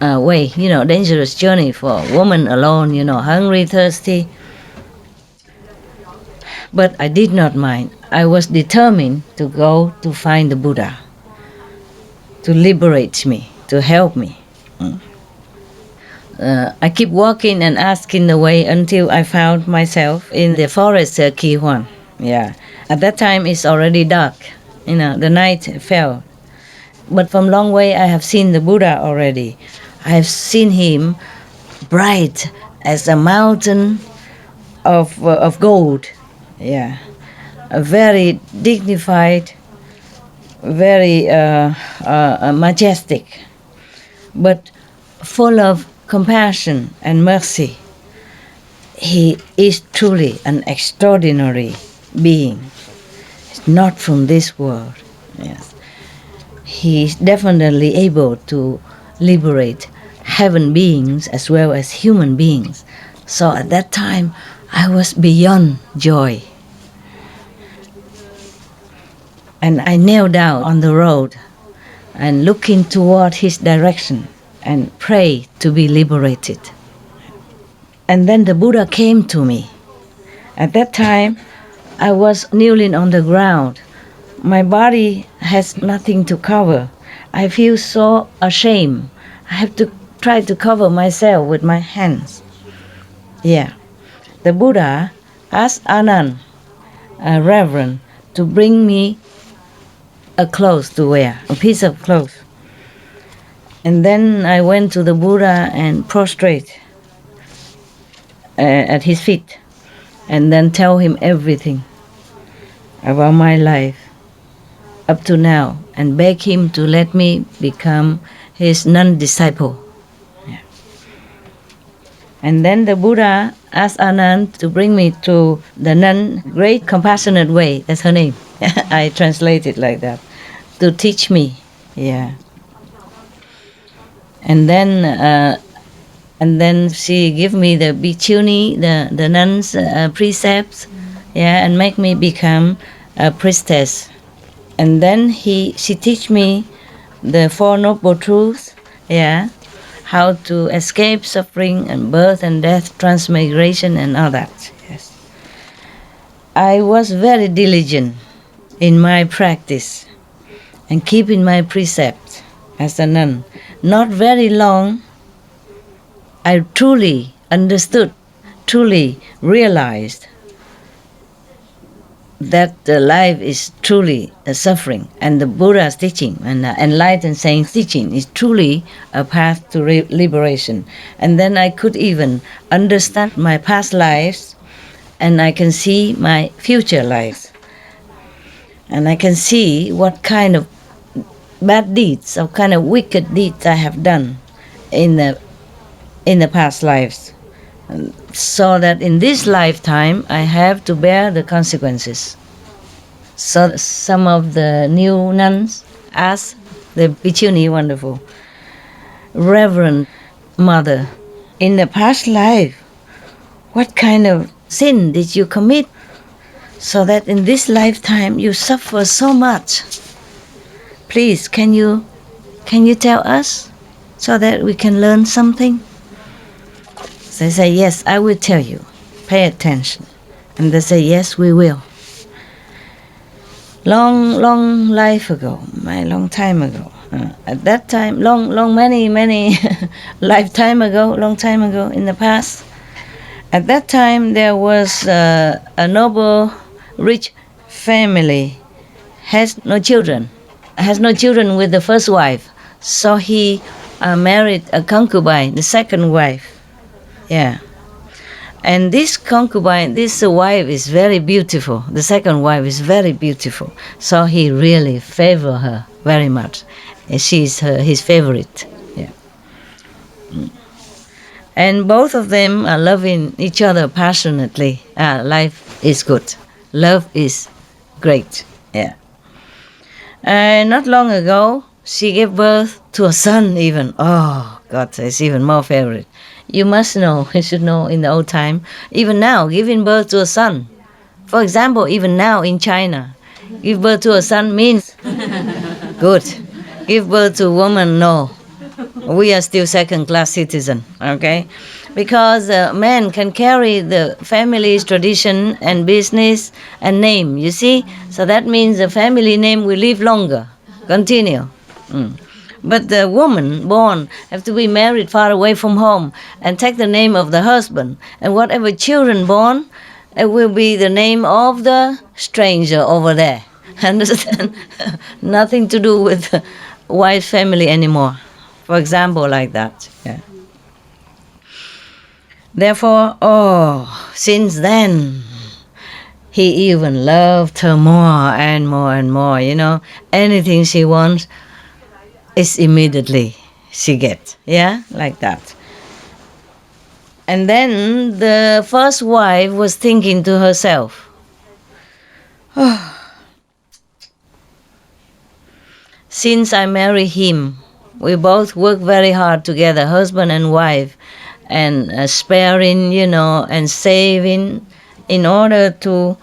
way, dangerous journey for a woman alone, hungry, thirsty. But I did not mind. I was determined to go to find the Buddha, to liberate me, to help me. I keep walking and asking the way until I found myself in the forest Kihuan. Yeah. At that time, it's already dark. The night fell. But from long way, I have seen the Buddha already. I have seen him bright as a mountain of gold. Yeah. A very dignified, very majestic, but full of compassion and mercy. He is truly an extraordinary being. It's not from this world. Yes. He is definitely able to liberate heaven beings as well as human beings. So at that time, I was beyond joy. And I knelt down on the road and looking toward his direction and prayed to be liberated. And then the Buddha came to me. At that time, I was kneeling on the ground. My body has nothing to cover. I feel so ashamed. I have to try to cover myself with my hands. Yeah. The Buddha asked Anand, a reverend, to bring me a clothes to wear, a piece of clothes. And then I went to the Buddha and prostrate at his feet, and then tell him everything about my life up to now, and beg him to let me become his non-disciple. Yeah. And then the Buddha asked Anand to bring me to the nun, Great Compassionate Way, that's her name. I translate it like that, to teach me. Yeah. And then she give me the bhikkhuni, the nun's precepts, yeah, and make me become a priestess. And then she teach me the Four Noble Truths, yeah, how to escape suffering and birth and death, transmigration and all that. Yes. I was very diligent in my practice and keeping my precepts as a nun. Not very long, I truly understood, truly realized that life is truly a suffering, and the Buddha's teaching and the enlightened saint's teaching is truly a path to liberation. And then I could even understand my past lives, and I can see my future lives. And I can see what kind of bad deeds, what kind of wicked deeds I have done in the past lives, so that in this lifetime I have to bear the consequences. So some of the new nuns asked the bhikkhuni, wonderful, Reverend Mother, in the past life, what kind of sin did you commit so that in this lifetime you suffer so much? Please, can you tell us so that we can learn something? They say, yes, I will tell you. Pay attention. And they say, yes, we will. Long life ago, long time ago. At that time, many lifetime ago, long time ago in the past. At that time, there was a noble, rich family, has no children with the first wife. So he married a concubine, the second wife. Yeah. And this concubine, this wife is very beautiful. The second wife is very beautiful. So he really favored her very much. She's his favorite. Yeah. And both of them are loving each other passionately. Life is good. Love is great. Yeah. Not long ago, she gave birth to a son even. Oh, God, it's even more favorite. You must know, you should know in the old time, even now, giving birth to a son. For example, even now in China, give birth to a son means good. Give birth to a woman, no. We are still second-class citizen, okay? Because man can carry the family's tradition and business and name, you see? So that means the family name will live longer, continue. But the woman born have to be married far away from home and take the name of the husband. And whatever children born, it will be the name of the stranger over there. Understand? Nothing to do with the wife family anymore. For example, like that. Yeah. Therefore, since then, he even loved her more and more and more, you know. Anything she wants is immediately she gets. Yeah, like that. And then the first wife was thinking to herself, since I marry him, we both work very hard together, husband and wife, and sparing, you know, and saving in order to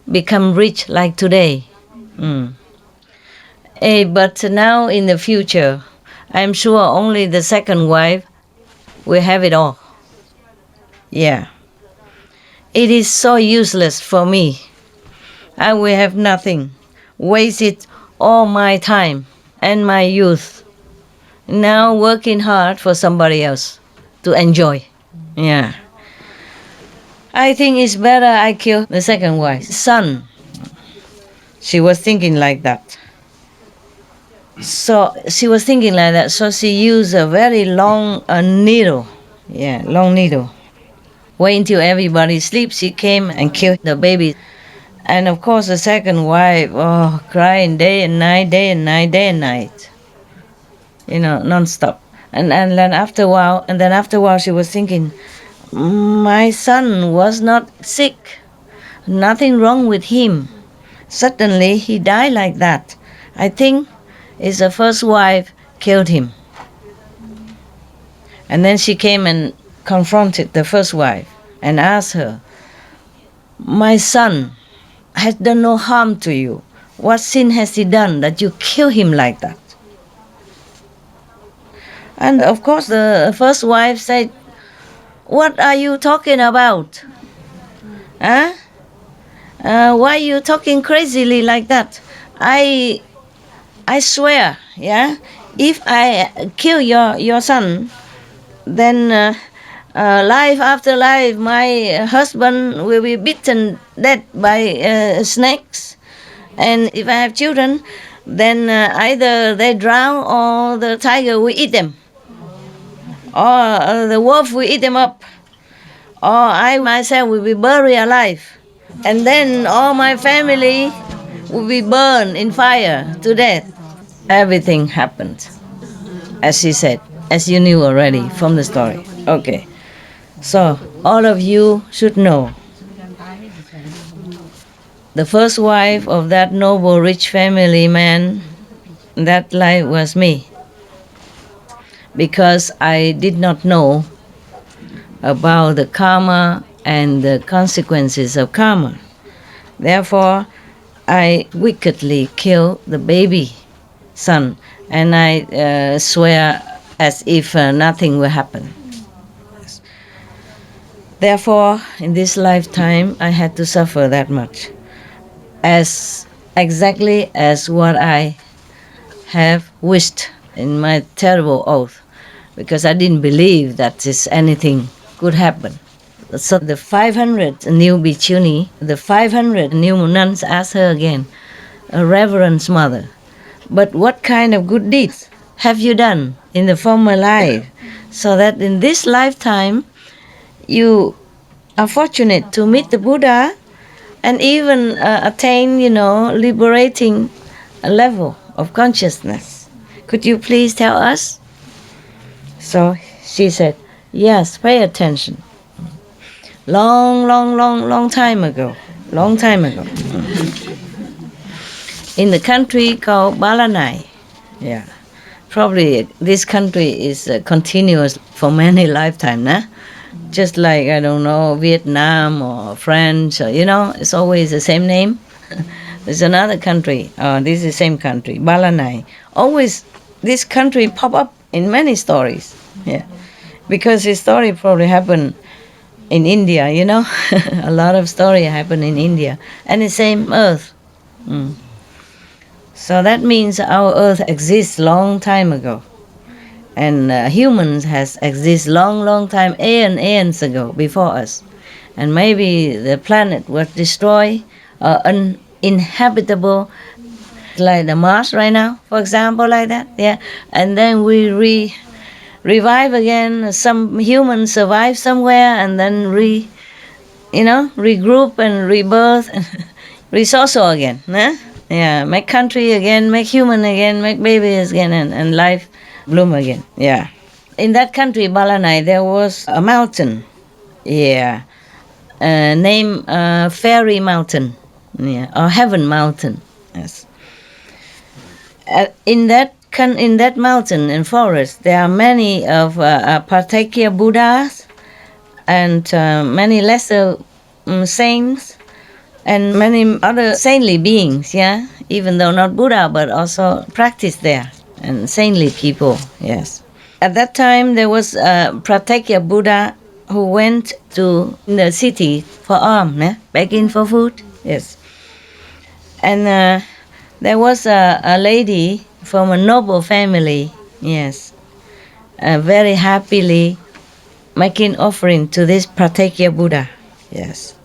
become rich like today. But now in the future, I'm sure only the second wife will have it all. Yeah. It is so useless for me. I will have nothing. Wasted all my time and my youth. Now working hard for somebody else to enjoy. Yeah. I think it's better I kill the second wife's son. She was thinking like that. So she used a very long needle. Yeah, long needle. Wait until everybody sleeps, she came and killed the baby. And of course the second wife, crying day and night, day and night, day and night. You know, non-stop. And then after a while, she was thinking, my son was not sick. Nothing wrong with him. Suddenly he died like that. I think it's the first wife killed him. And then she came and confronted the first wife and asked her, my son has done no harm to you. What sin has he done that you kill him like that? And of course the first wife said, what are you talking about? Why are you talking crazily like that? I swear, yeah, if I kill your son, then life after life, my husband will be bitten dead by snakes. And if I have children, then either they drown or the tiger will eat them. Or the wolf will eat them up. Or I myself will be buried alive. And then all my family will be burned in fire to death. Everything happened, as she said, as you knew already from the story. Okay. So, all of you should know. The first wife of that noble, rich family man, that life was me. Because I did not know about the karma and the consequences of karma. Therefore, I wickedly killed the baby son, and I swear as if nothing will happen. Therefore, in this lifetime, I had to suffer that much, as exactly as what I have wished in my terrible oath, because I didn't believe that anything could happen. So the 500 new bhikkhuni, the 500 new nuns asked her again, Reverend Mother, but what kind of good deeds have you done in the former life, so that in this lifetime you are fortunate to meet the Buddha and even attain, liberating a level of consciousness? Could you please tell us? So she said, Yes, pay attention. Long time ago. Long time ago. In the country called Balanai. Yeah. Probably this country is continuous for many lifetimes, nah? Just like, I don't know, Vietnam or French, or, it's always the same name. There's another country, this is the same country, Balanai. Always this country pop up in many stories. Yeah. Because his story probably happened in India, a lot of story happened in India. And the same earth. So that means our earth exists long time ago. And humans has exist long time, aeons ago, before us. And maybe the planet was destroyed, uninhabitable, like the Mars right now, for example, like that. Yeah. And then we revive again. Some humans survive somewhere and then regroup and rebirth and resource again. Nah? Yeah, make country again, make human again, make babies again, and life bloom again. Yeah. In that country, Balanai, there was a mountain. Yeah. Named Fairy Mountain. Yeah. Or Heaven Mountain. Yes. In that mountain and forest, there are many of Patakya Buddhas and many lesser saints and many other saintly beings, yeah, even though not Buddha, but also practice there, and saintly people, yes. At that time, there was a Pratyeka Buddha who went to the city for alms, begging for food, yes. And there was a lady from a noble family, yes, very happily making offering to this Pratyeka Buddha, yes.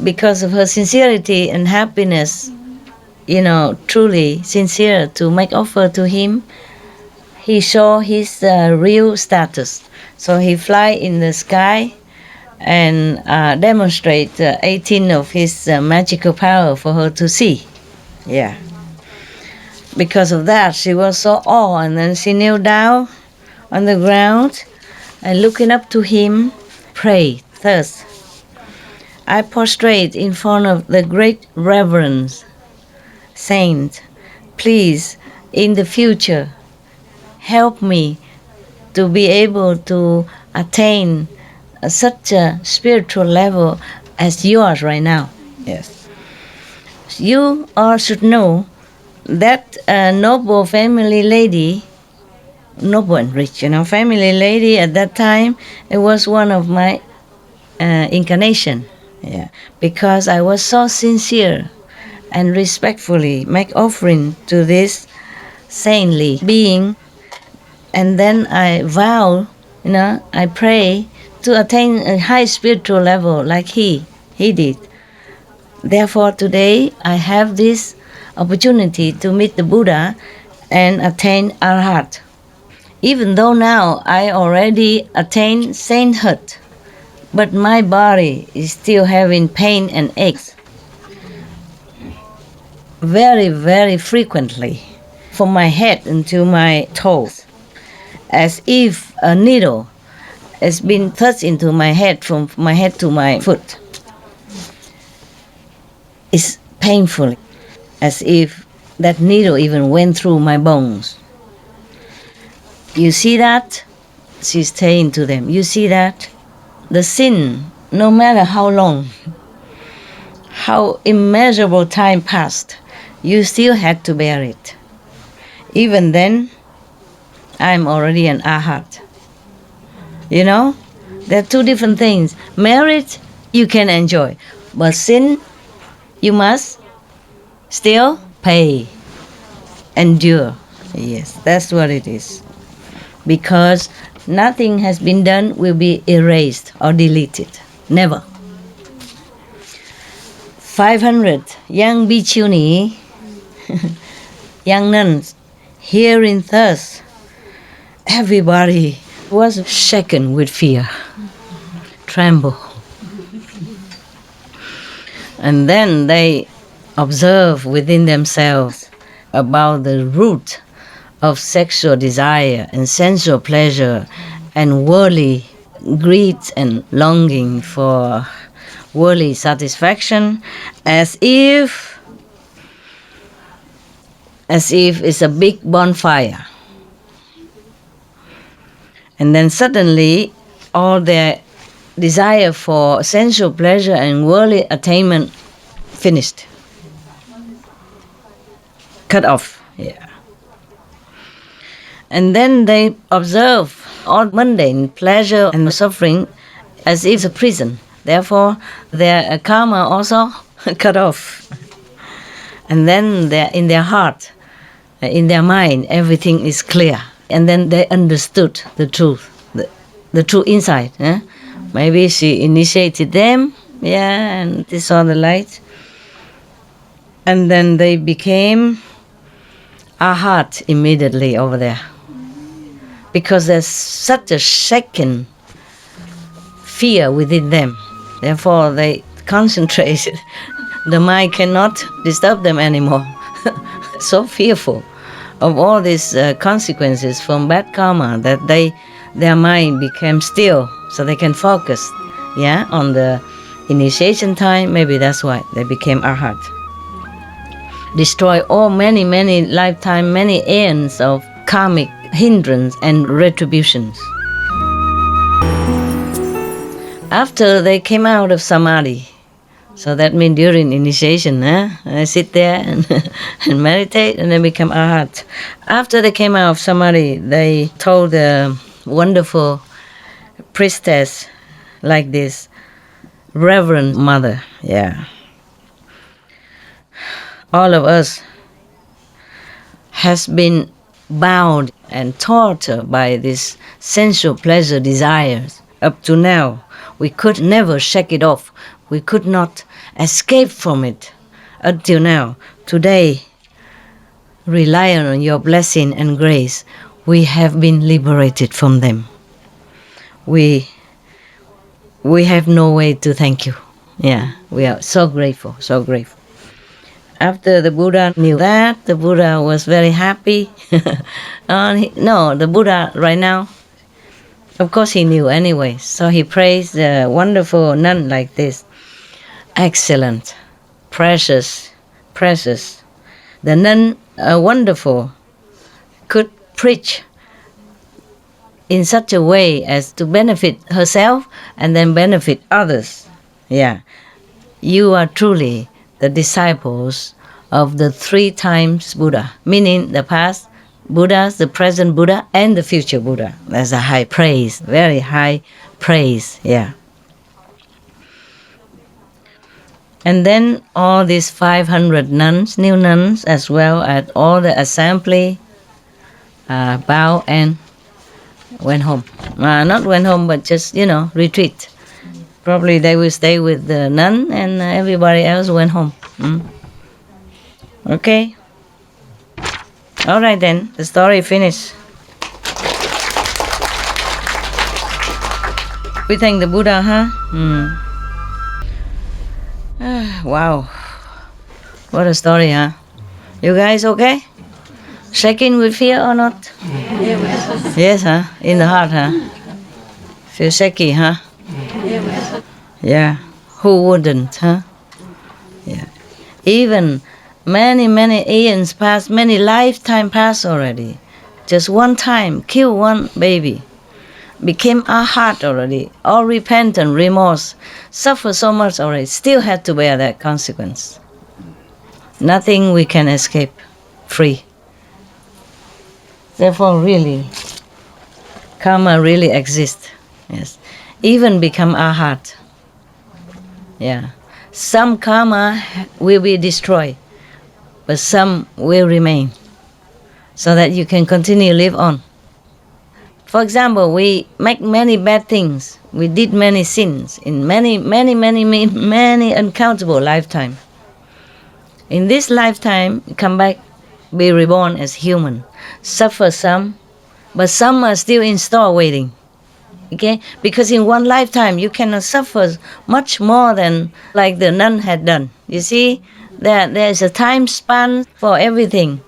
Because of her sincerity and happiness, truly sincere to make offer to him, he saw his real status. So he fly in the sky and demonstrate 18 of his magical power for her to see. Yeah. Because of that, she was so awed, and then she knelt down on the ground and looking up to him, prayed thus: I prostrate in front of the great reverence. Saint, please, in the future, help me to be able to attain such a spiritual level as yours right now. Yes. You all should know that noble family lady, noble and rich, family lady at that time, it was one of my incarnation. Yeah, because I was so sincere and respectfully make offering to this saintly being, and then I vow, I pray to attain a high spiritual level like he did. Therefore today I have this opportunity to meet the Buddha and attain Arhat. Even though now I already attained sainthood, but my body is still having pain and aches very, very frequently from my head until my toes, as if a needle has been thrust into my head from my head to my foot. It's painful, as if that needle even went through my bones. You see that? She's saying to them, you see that? The sin, no matter how long, how immeasurable time passed, you still had to bear it. Even then, I'm already an Arhat. There are two different things. Merit, you can enjoy. But sin, you must still pay, endure. Yes, that's what it is. Because nothing has been done will be erased or deleted. Never. 500 young bhikkhuni, young nuns, hearing thus, everybody was shaken with fear, tremble. And then they observe within themselves about the root of sexual desire and sensual pleasure and worldly greed and longing for worldly satisfaction, as if it's a big bonfire. And then suddenly all their desire for sensual pleasure and worldly attainment finished. Cut off. Yeah. And then they observe all mundane pleasure and suffering as if it's a prison. Therefore, their karma also cut off. And then in their heart, in their mind, everything is clear. And then they understood the truth, the true insight. Maybe she initiated them, and they saw the light. And then they became arhat immediately over there. Because there's such a shaken fear within them. Therefore, they concentrated. The mind cannot disturb them anymore. So fearful of all these consequences from bad karma that their mind became still, so they can focus, on the initiation time. Maybe that's why they became arhat. Destroy all many lifetime, many aeons of karmic hindrance and retributions. After they came out of samadhi, so that means during initiation, they sit there and meditate, and they become arhat. After they came out of samadhi, they told the wonderful priestess like this, Reverend Mother, all of us has been bound and tortured by this sensual pleasure desires. Up to now, we could never shake it off. We could not escape from it until now. Today, relying on your blessing and grace, we have been liberated from them. We have no way to thank you. We are so grateful, so grateful. After the Buddha knew that, the Buddha was very happy. The Buddha right now, of course he knew anyway, so he praised the wonderful nun like this. Excellent, precious. The nun, wonderful, could preach in such a way as to benefit herself and then benefit others. You are truly the disciples of the 3 times Buddha, meaning the past Buddhas, the present Buddha, and the future Buddha. That's a high praise, very high praise, And then all these 500 nuns, new nuns, as well as all the assembly, bow and went home. Not went home, but just, retreat. Probably they will stay with the nun, and everybody else went home. Okay? All right then, the story finished. We thank the Buddha, Wow. What a story, You guys okay? Shaking with fear or not? Yes, in the heart, Feel shaky, Who wouldn't, Even many aeons passed, many lifetime passed already. Just one time, kill one baby. Became arhat already. All repentant, remorse. Suffer so much already. Still had to bear that consequence. Nothing we can escape free. Therefore, really, karma really exists. Yes. Even become arhat. Some karma will be destroyed, but some will remain, so that you can continue live on. For example, we make many bad things. We did many sins in many uncountable lifetimes. In this lifetime, come back, be reborn as human, suffer some, but some are still in store waiting. Okay? Because in one lifetime, you cannot suffer much more than like the nun had done. You see, there is a time span for everything.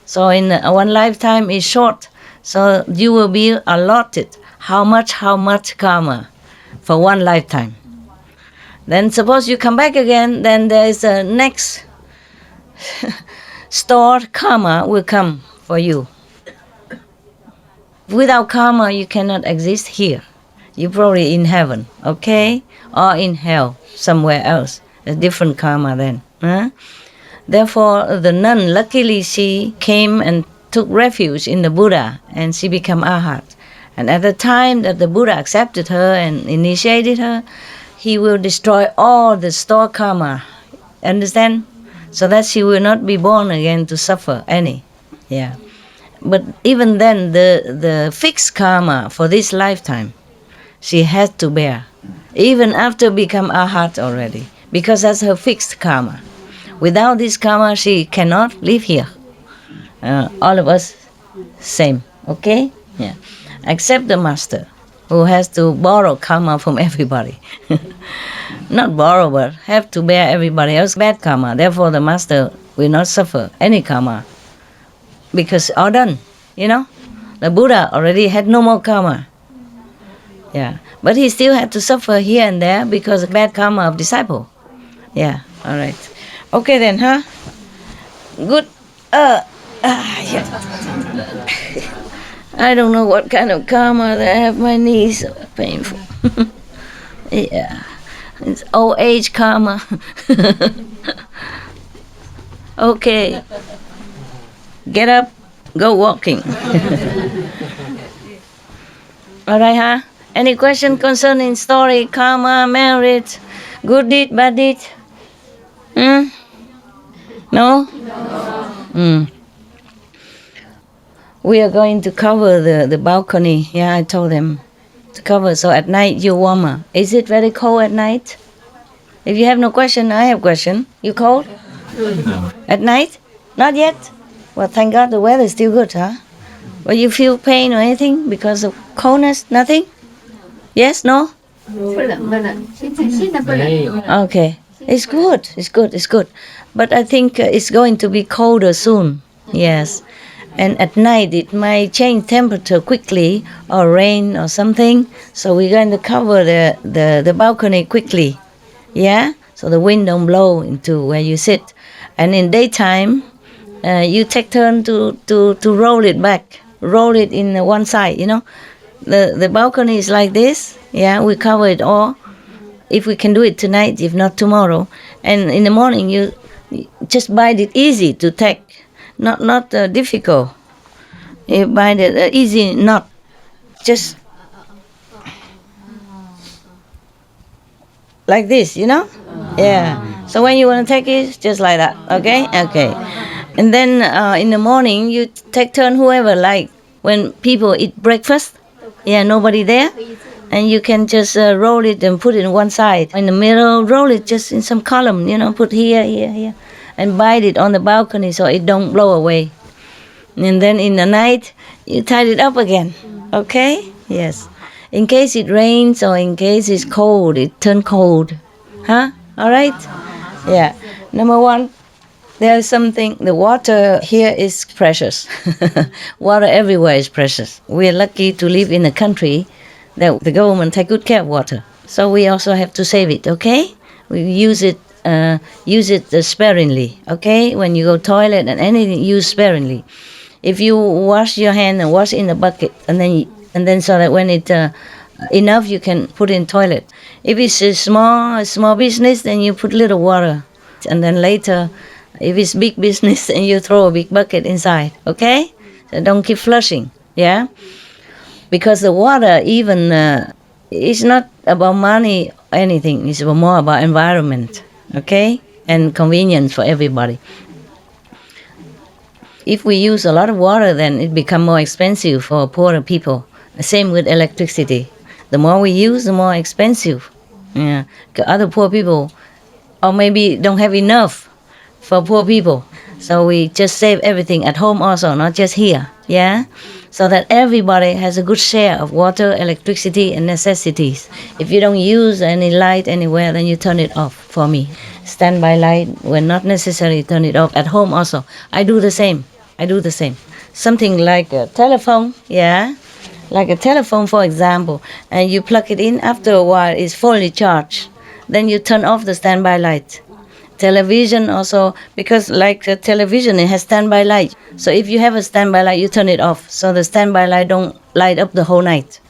So in one lifetime is short, so you will be allotted how much karma for one lifetime. Then suppose you come back again, then there is a next stored karma will come for you. Without karma, you cannot exist here. You're probably in heaven, okay? Or in hell, somewhere else. A different karma then. Huh? Therefore, the nun, luckily she came and took refuge in the Buddha, and she became Arhat. And at the time that the Buddha accepted her and initiated her, he will destroy all the stored karma. Understand? So that she will not be born again to suffer any. Yeah. But even then, the fixed karma for this lifetime, she has to bear, even after become Arhat already, because that's her fixed karma. Without this karma, she cannot live here. All of us, same, okay? Yeah. Except the master, who has to borrow karma from everybody. Not borrow, but have to bear everybody else's bad karma. Therefore, the master will not suffer any karma, because all done, you know? The Buddha already had no more karma. Yeah, but he still had to suffer here and there because of bad karma of disciple. Yeah, all right. Okay then, huh? Good. Yeah. I don't know what kind of karma that I have. My knees are painful. Yeah, it's old age karma. Okay. Get up, go walking. All right, huh? Any question concerning story, karma, merit, good deed, bad deed? No? We are going to cover the balcony. Yeah, I told them to cover, so at night you're warmer. Is it very cold at night? If you have no question, I have question. You cold? No. At night? Not yet? Well, thank God the weather is still good, huh? But you feel pain or anything because of coldness? Nothing? Yes? No? Okay. It's good. It's good. It's good. But I think it's going to be colder soon. Yes. And at night it might change temperature quickly or rain or something. So we're going to cover the balcony quickly. Yeah? So the wind don't blow into where you sit. And in daytime, you take turn to roll it back. Roll it in one side, you know. The balcony is like this. Yeah, we cover it all. If we can do it tonight, if not tomorrow. And in the morning, you just bind it easy to take. Not difficult. You bind it easy, not just like this, you know? Yeah. So when you want to take it, just like that. Okay? Okay. And then in the morning, you take turn whoever like. When people eat breakfast, yeah, nobody there, and you can just roll it and put it in one side. In the middle, roll it just in some column, you know, put here, here, here, and bind it on the balcony so it don't blow away. And then in the night, you tie it up again, okay? Yes. In case it rains or in case it's cold, it turn cold. Huh? All right? Yeah. Number one, there's something, the water here is precious. Water everywhere is precious. We are lucky to live in a country that the government take good care of water. So we also have to save it, okay? We use it sparingly, okay? When you go toilet and anything, use sparingly. If you wash your hand and wash in the bucket, and then so that when it enough, you can put in toilet. If it's a small business, then you put little water, and then later, if it's big business, then you throw a big bucket inside, okay? So don't keep flushing, yeah? Because the water even is not about money or anything. It's more about environment, okay? And convenience for everybody. If we use a lot of water, then it becomes more expensive for poorer people. Same with electricity. The more we use, the more expensive. Yeah. Other poor people, or maybe don't have enough for poor people. So we just save everything at home also, not just here. Yeah? So that everybody has a good share of water, electricity, and necessities. If you don't use any light anywhere, then you turn it off for me. Standby light, when not necessary, turn it off. At home also. I do the same. Something like a telephone, yeah? Like a telephone, for example, and you plug it in, after a while it's fully charged. Then you turn off the standby light. Television also, because like a television, it has standby light. So if you have a standby light, you turn it off. So the standby light don't light up the whole night.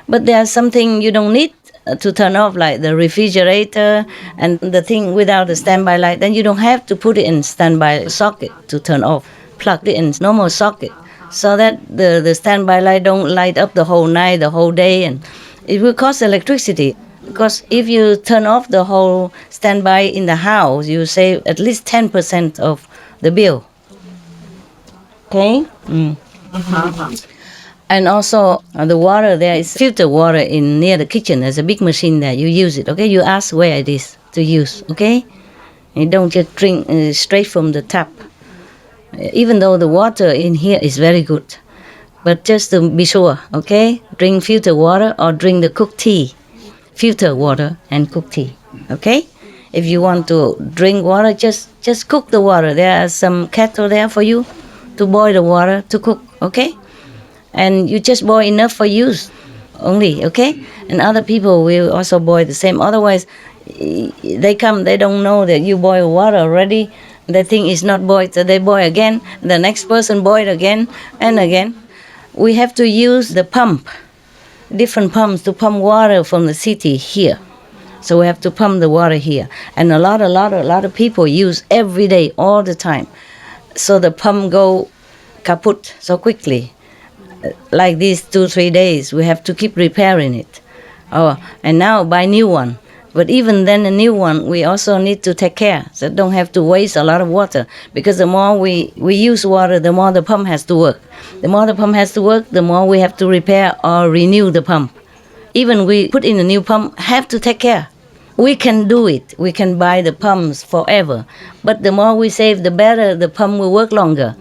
But there's something you don't need to turn off, like the refrigerator and the thing without the standby light. Then you don't have to put it in standby socket to turn off. Plug it in normal socket, so that the standby light don't light up the whole night, the whole day, and it will cost electricity. Because if you turn off the whole standby in the house, you save at least 10% of the bill. Okay? And also the water, there is filtered water in near the kitchen. There's a big machine there. You use it, okay? You ask where it is to use, okay? You don't just drink straight from the tap. Even though the water in here is very good. But just to be sure, okay? Drink filtered water or drink the cooked tea. Filter water and cook tea, okay? If you want to drink water, just cook the water. There are some kettle there for you to boil the water to cook, okay? And you just boil enough for use only, okay? And other people will also boil the same. Otherwise, they come, they don't know that you boil water already. They think it's not boiled, so they boil again. The next person boil again and again. We have to use the pump. Different pumps to pump water from the city here. So we have to pump the water here. And a lot of people use every day, all the time. So the pump go kaput so quickly. Like these 2-3 days, we have to keep repairing it. Oh, and now buy new one. But even then, a new one, we also need to take care. So don't have to waste a lot of water. Because the more we use water, the more the pump has to work. The more the pump has to work, the more we have to repair or renew the pump. Even we put in a new pump, have to take care. We can do it. We can buy the pumps forever. But the more we save, the better the pump will work longer.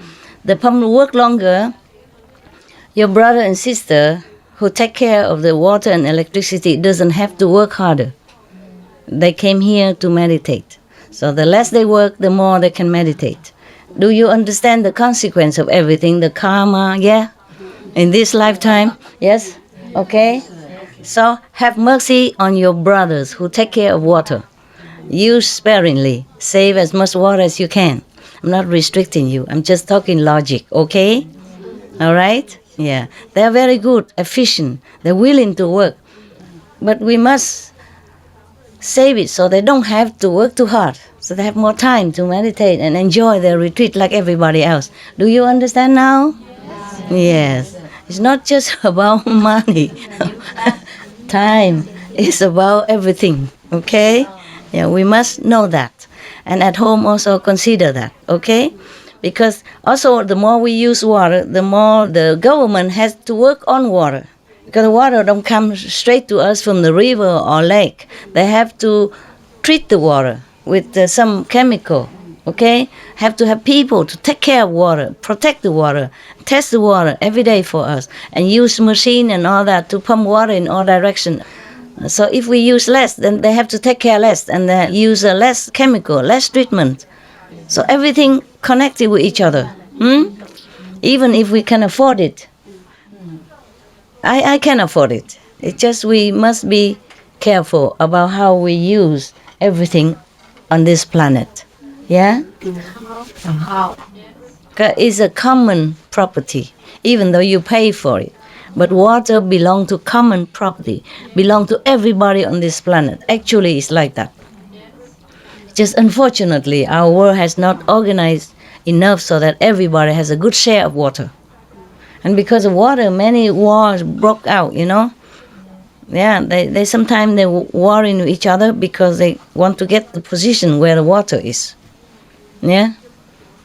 The pump will work longer. Your brother and sister who take care of the water and electricity doesn't have to work harder. They came here to meditate. So the less they work, the more they can meditate. Do you understand the consequence of everything, the karma, yeah? In this lifetime, yes? Okay? So have mercy on your brothers who take care of water. Use sparingly. Save as much water as you can. I'm not restricting you. I'm just talking logic, okay? All right? Yeah. They're very good, efficient. They're willing to work. But we must save it so they don't have to work too hard. So they have more time to meditate and enjoy their retreat like everybody else. Do you understand now? Yes. It's not just about money. Time is about everything, okay? Yeah, we must know that. And at home also consider that, okay? Because also the more we use water, the more the government has to work on water. Because the water don't come straight to us from the river or lake. They have to treat the water with some chemical, okay? Have to have people to take care of water, protect the water, test the water every day for us, and use machine and all that to pump water in all directions. So if we use less, then they have to take care less, and they use less chemical, less treatment. So everything connected with each other. Even if we can afford it. I can afford it. It's just we must be careful about how we use everything on this planet. Yeah? It's a common property, even though you pay for it. But water belongs to common property, belongs to everybody on this planet. Actually, it's like that. Just unfortunately, our world has not organized enough so that everybody has a good share of water. And because of water, many wars broke out, you know. Yeah, they sometimes they're warring with each other because they want to get the position where the water is. Yeah?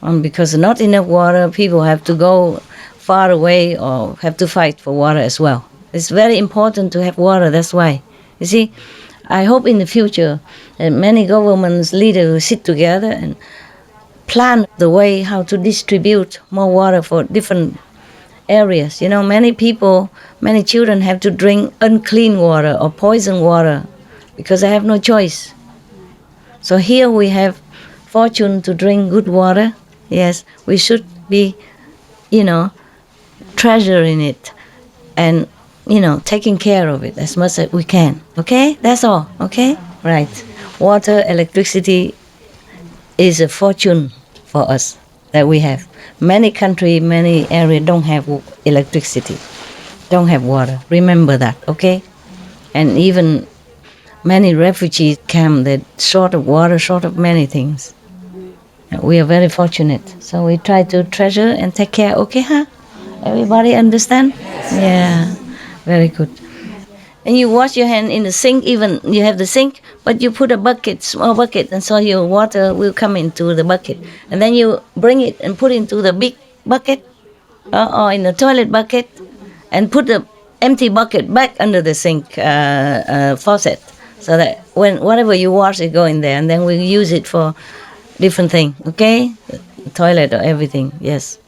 And because not enough water, people have to go far away or have to fight for water as well. It's very important to have water, that's why. You see, I hope in the future that many governments, leaders will sit together and plan the way how to distribute more water for different areas. You know, many people, many children have to drink unclean water or poison water because they have no choice. So here we have fortune to drink good water. Yes, we should be, you know, treasuring it, and, taking care of it as much as we can. Okay? That's all. Okay? Right. Water, electricity is a fortune for us that we have. Many countries, many areas don't have electricity, don't have water. Remember that, okay? And even many refugee camps, they're short of water, short of many things. We are very fortunate. So we try to treasure and take care, okay, huh? Everybody understand? Yeah, very good. And you wash your hand in the sink, even you have the sink, but you put a bucket, small bucket, and so your water will come into the bucket. And then you bring it and put it into the big bucket, or in the toilet bucket, and put the empty bucket back under the sink faucet, so that when whatever you wash, it go in there, and then we use it for different thing, okay? The toilet or everything, yes.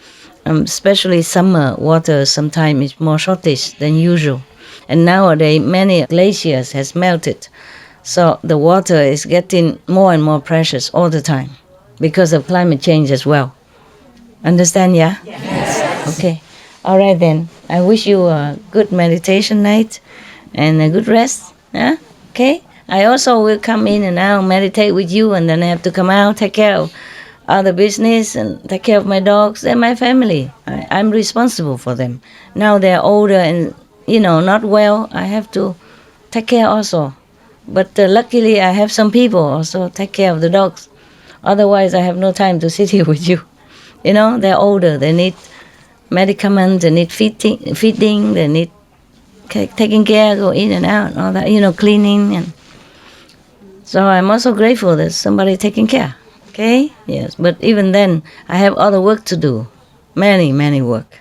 Especially summer, water sometimes is more shortage than usual. And nowadays, many glaciers has melted. So the water is getting more and more precious all the time because of climate change as well. Understand, yeah? Yes. Okay. All right then. I wish you a good meditation night and a good rest. Yeah? Okay? I also will come in and out, meditate with you, and then I have to come out, take care of other business and take care of my dogs. They're my family. I'm responsible for them. Now they're older and not well, I have to take care also. But luckily I have some people also take care of the dogs. Otherwise I have no time to sit here with you. They're older, they need medicaments, they need feeding, they need taking care, go in and out, and all that, cleaning. And so I'm also grateful that somebody taking care, okay? Yes, but even then I have other work to do, many work.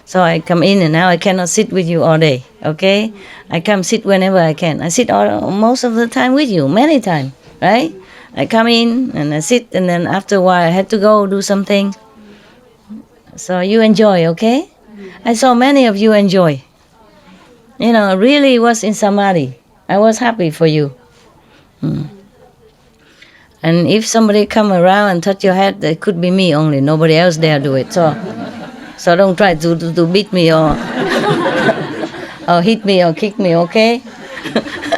So I come in and now I cannot sit with you all day, okay? I come sit whenever I can. I sit most of the time with you, many times, right? I come in and I sit, and then after a while I had to go do something. So you enjoy, okay? I saw many of you enjoy. Really was in samadhi. I was happy for you. And if somebody come around and touch your head, it could be me only. Nobody else dare do it. So don't try to beat me or hit me or kick me, okay?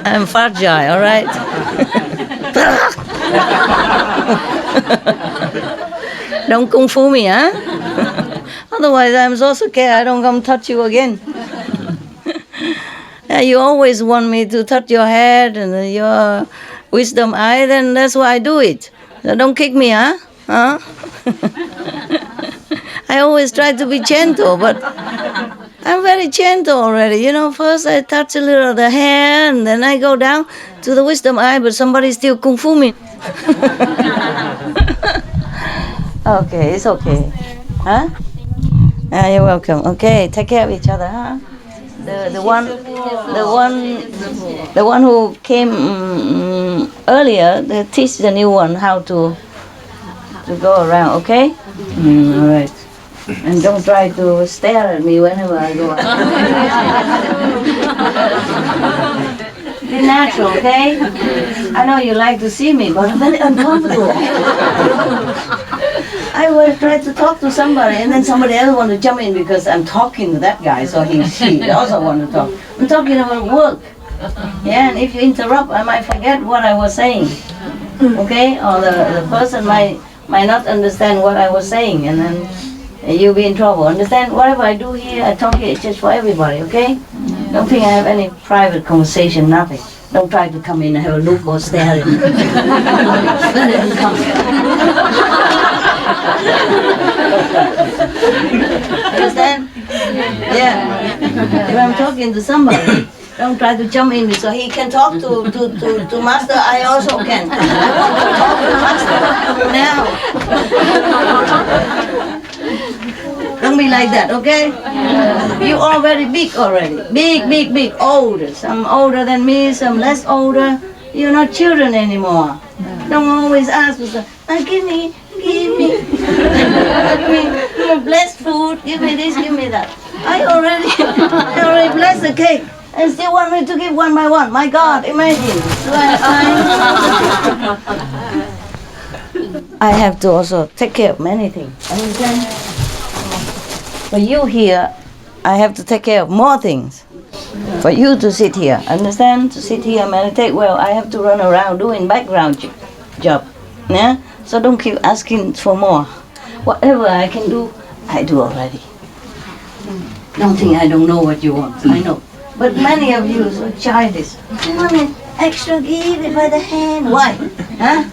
I'm fragile, all right? Don't kung fu me, huh? Otherwise I'm so scared I don't come touch you again. You always want me to touch your head and your wisdom eye, then that's why I do it. So don't kick me, huh? I always try to be gentle, but I'm very gentle already. First I touch a little of the hair, and then I go down to the wisdom eye, but somebody still kung fu me. Okay, it's okay. Huh? You're welcome. Okay, take care of each other, huh? The one who came earlier, they teach the new one how to go around, okay? All right. And don't try to stare at me whenever I go out. Be natural, okay? I know you like to see me, but I'm very uncomfortable. I will try to talk to somebody, and then somebody else want to jump in because I'm talking to that guy, so she also want to talk. I'm talking about work. Yeah, and if you interrupt, I might forget what I was saying. Okay? Or the person might not understand what I was saying, and then you'll be in trouble. Understand? Whatever I do here, I talk here, it's just for everybody, okay? Don't think I have any private conversation, nothing. Don't try to come in and have a look or stare at me. Understand? Yeah. If I'm talking to somebody, don't try to jump in so he can talk to master. I also can. I want to talk to master now. Don't be like that, okay? You all very big already. Big, older. Some older than me, some less older. You're not children anymore. Don't always ask for stuff. Give me. Give me blessed food. Give me this, give me that. I already blessed the cake. And still want me to give one by one. My God, imagine. Do I have time? I have to also take care of many things. Understand? But you here, I have to take care of more things. For you to sit here, understand? To sit here, meditate well, I have to run around doing background job. Yeah? So don't keep asking for more. Whatever I can do, I do already. Don't think I don't know what you want. I know. But many of you are so childish. You want an extra, give it by the hand. Why? Huh?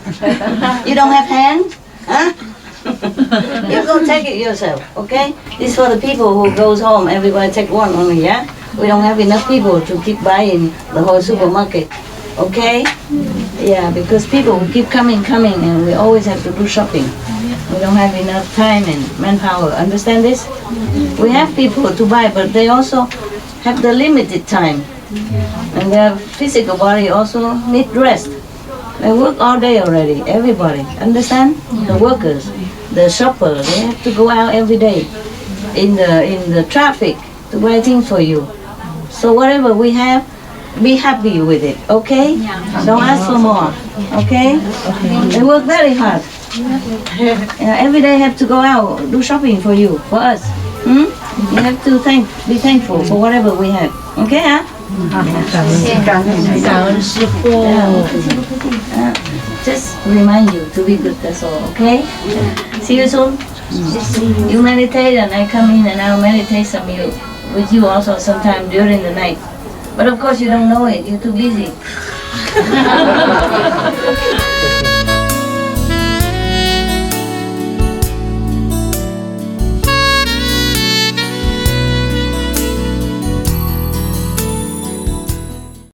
You don't have hands? Huh? You go take it yourself, okay? This is for the people who goes home. Everybody take one only, yeah? We don't have enough people to keep buying the whole supermarket, okay? Yeah, because people will keep coming, and we always have to do shopping. We don't have enough time and manpower. Understand this? We have people to buy, but they also have the limited time. And their physical body also need rest. They work all day already, everybody. Understand? The workers, the shoppers, they have to go out every day in the traffic to buy things for you. So whatever we have, be happy with it, okay? Don't ask for more, okay? They work very hard. Every day have to go out, do shopping for you, for us. You have to be thankful for whatever we have, okay? Huh? Just remind you to be good, that's all, okay? See you soon. You meditate and I come in and I'll meditate with you also sometime during the night. But of course you don't know it, you're too busy.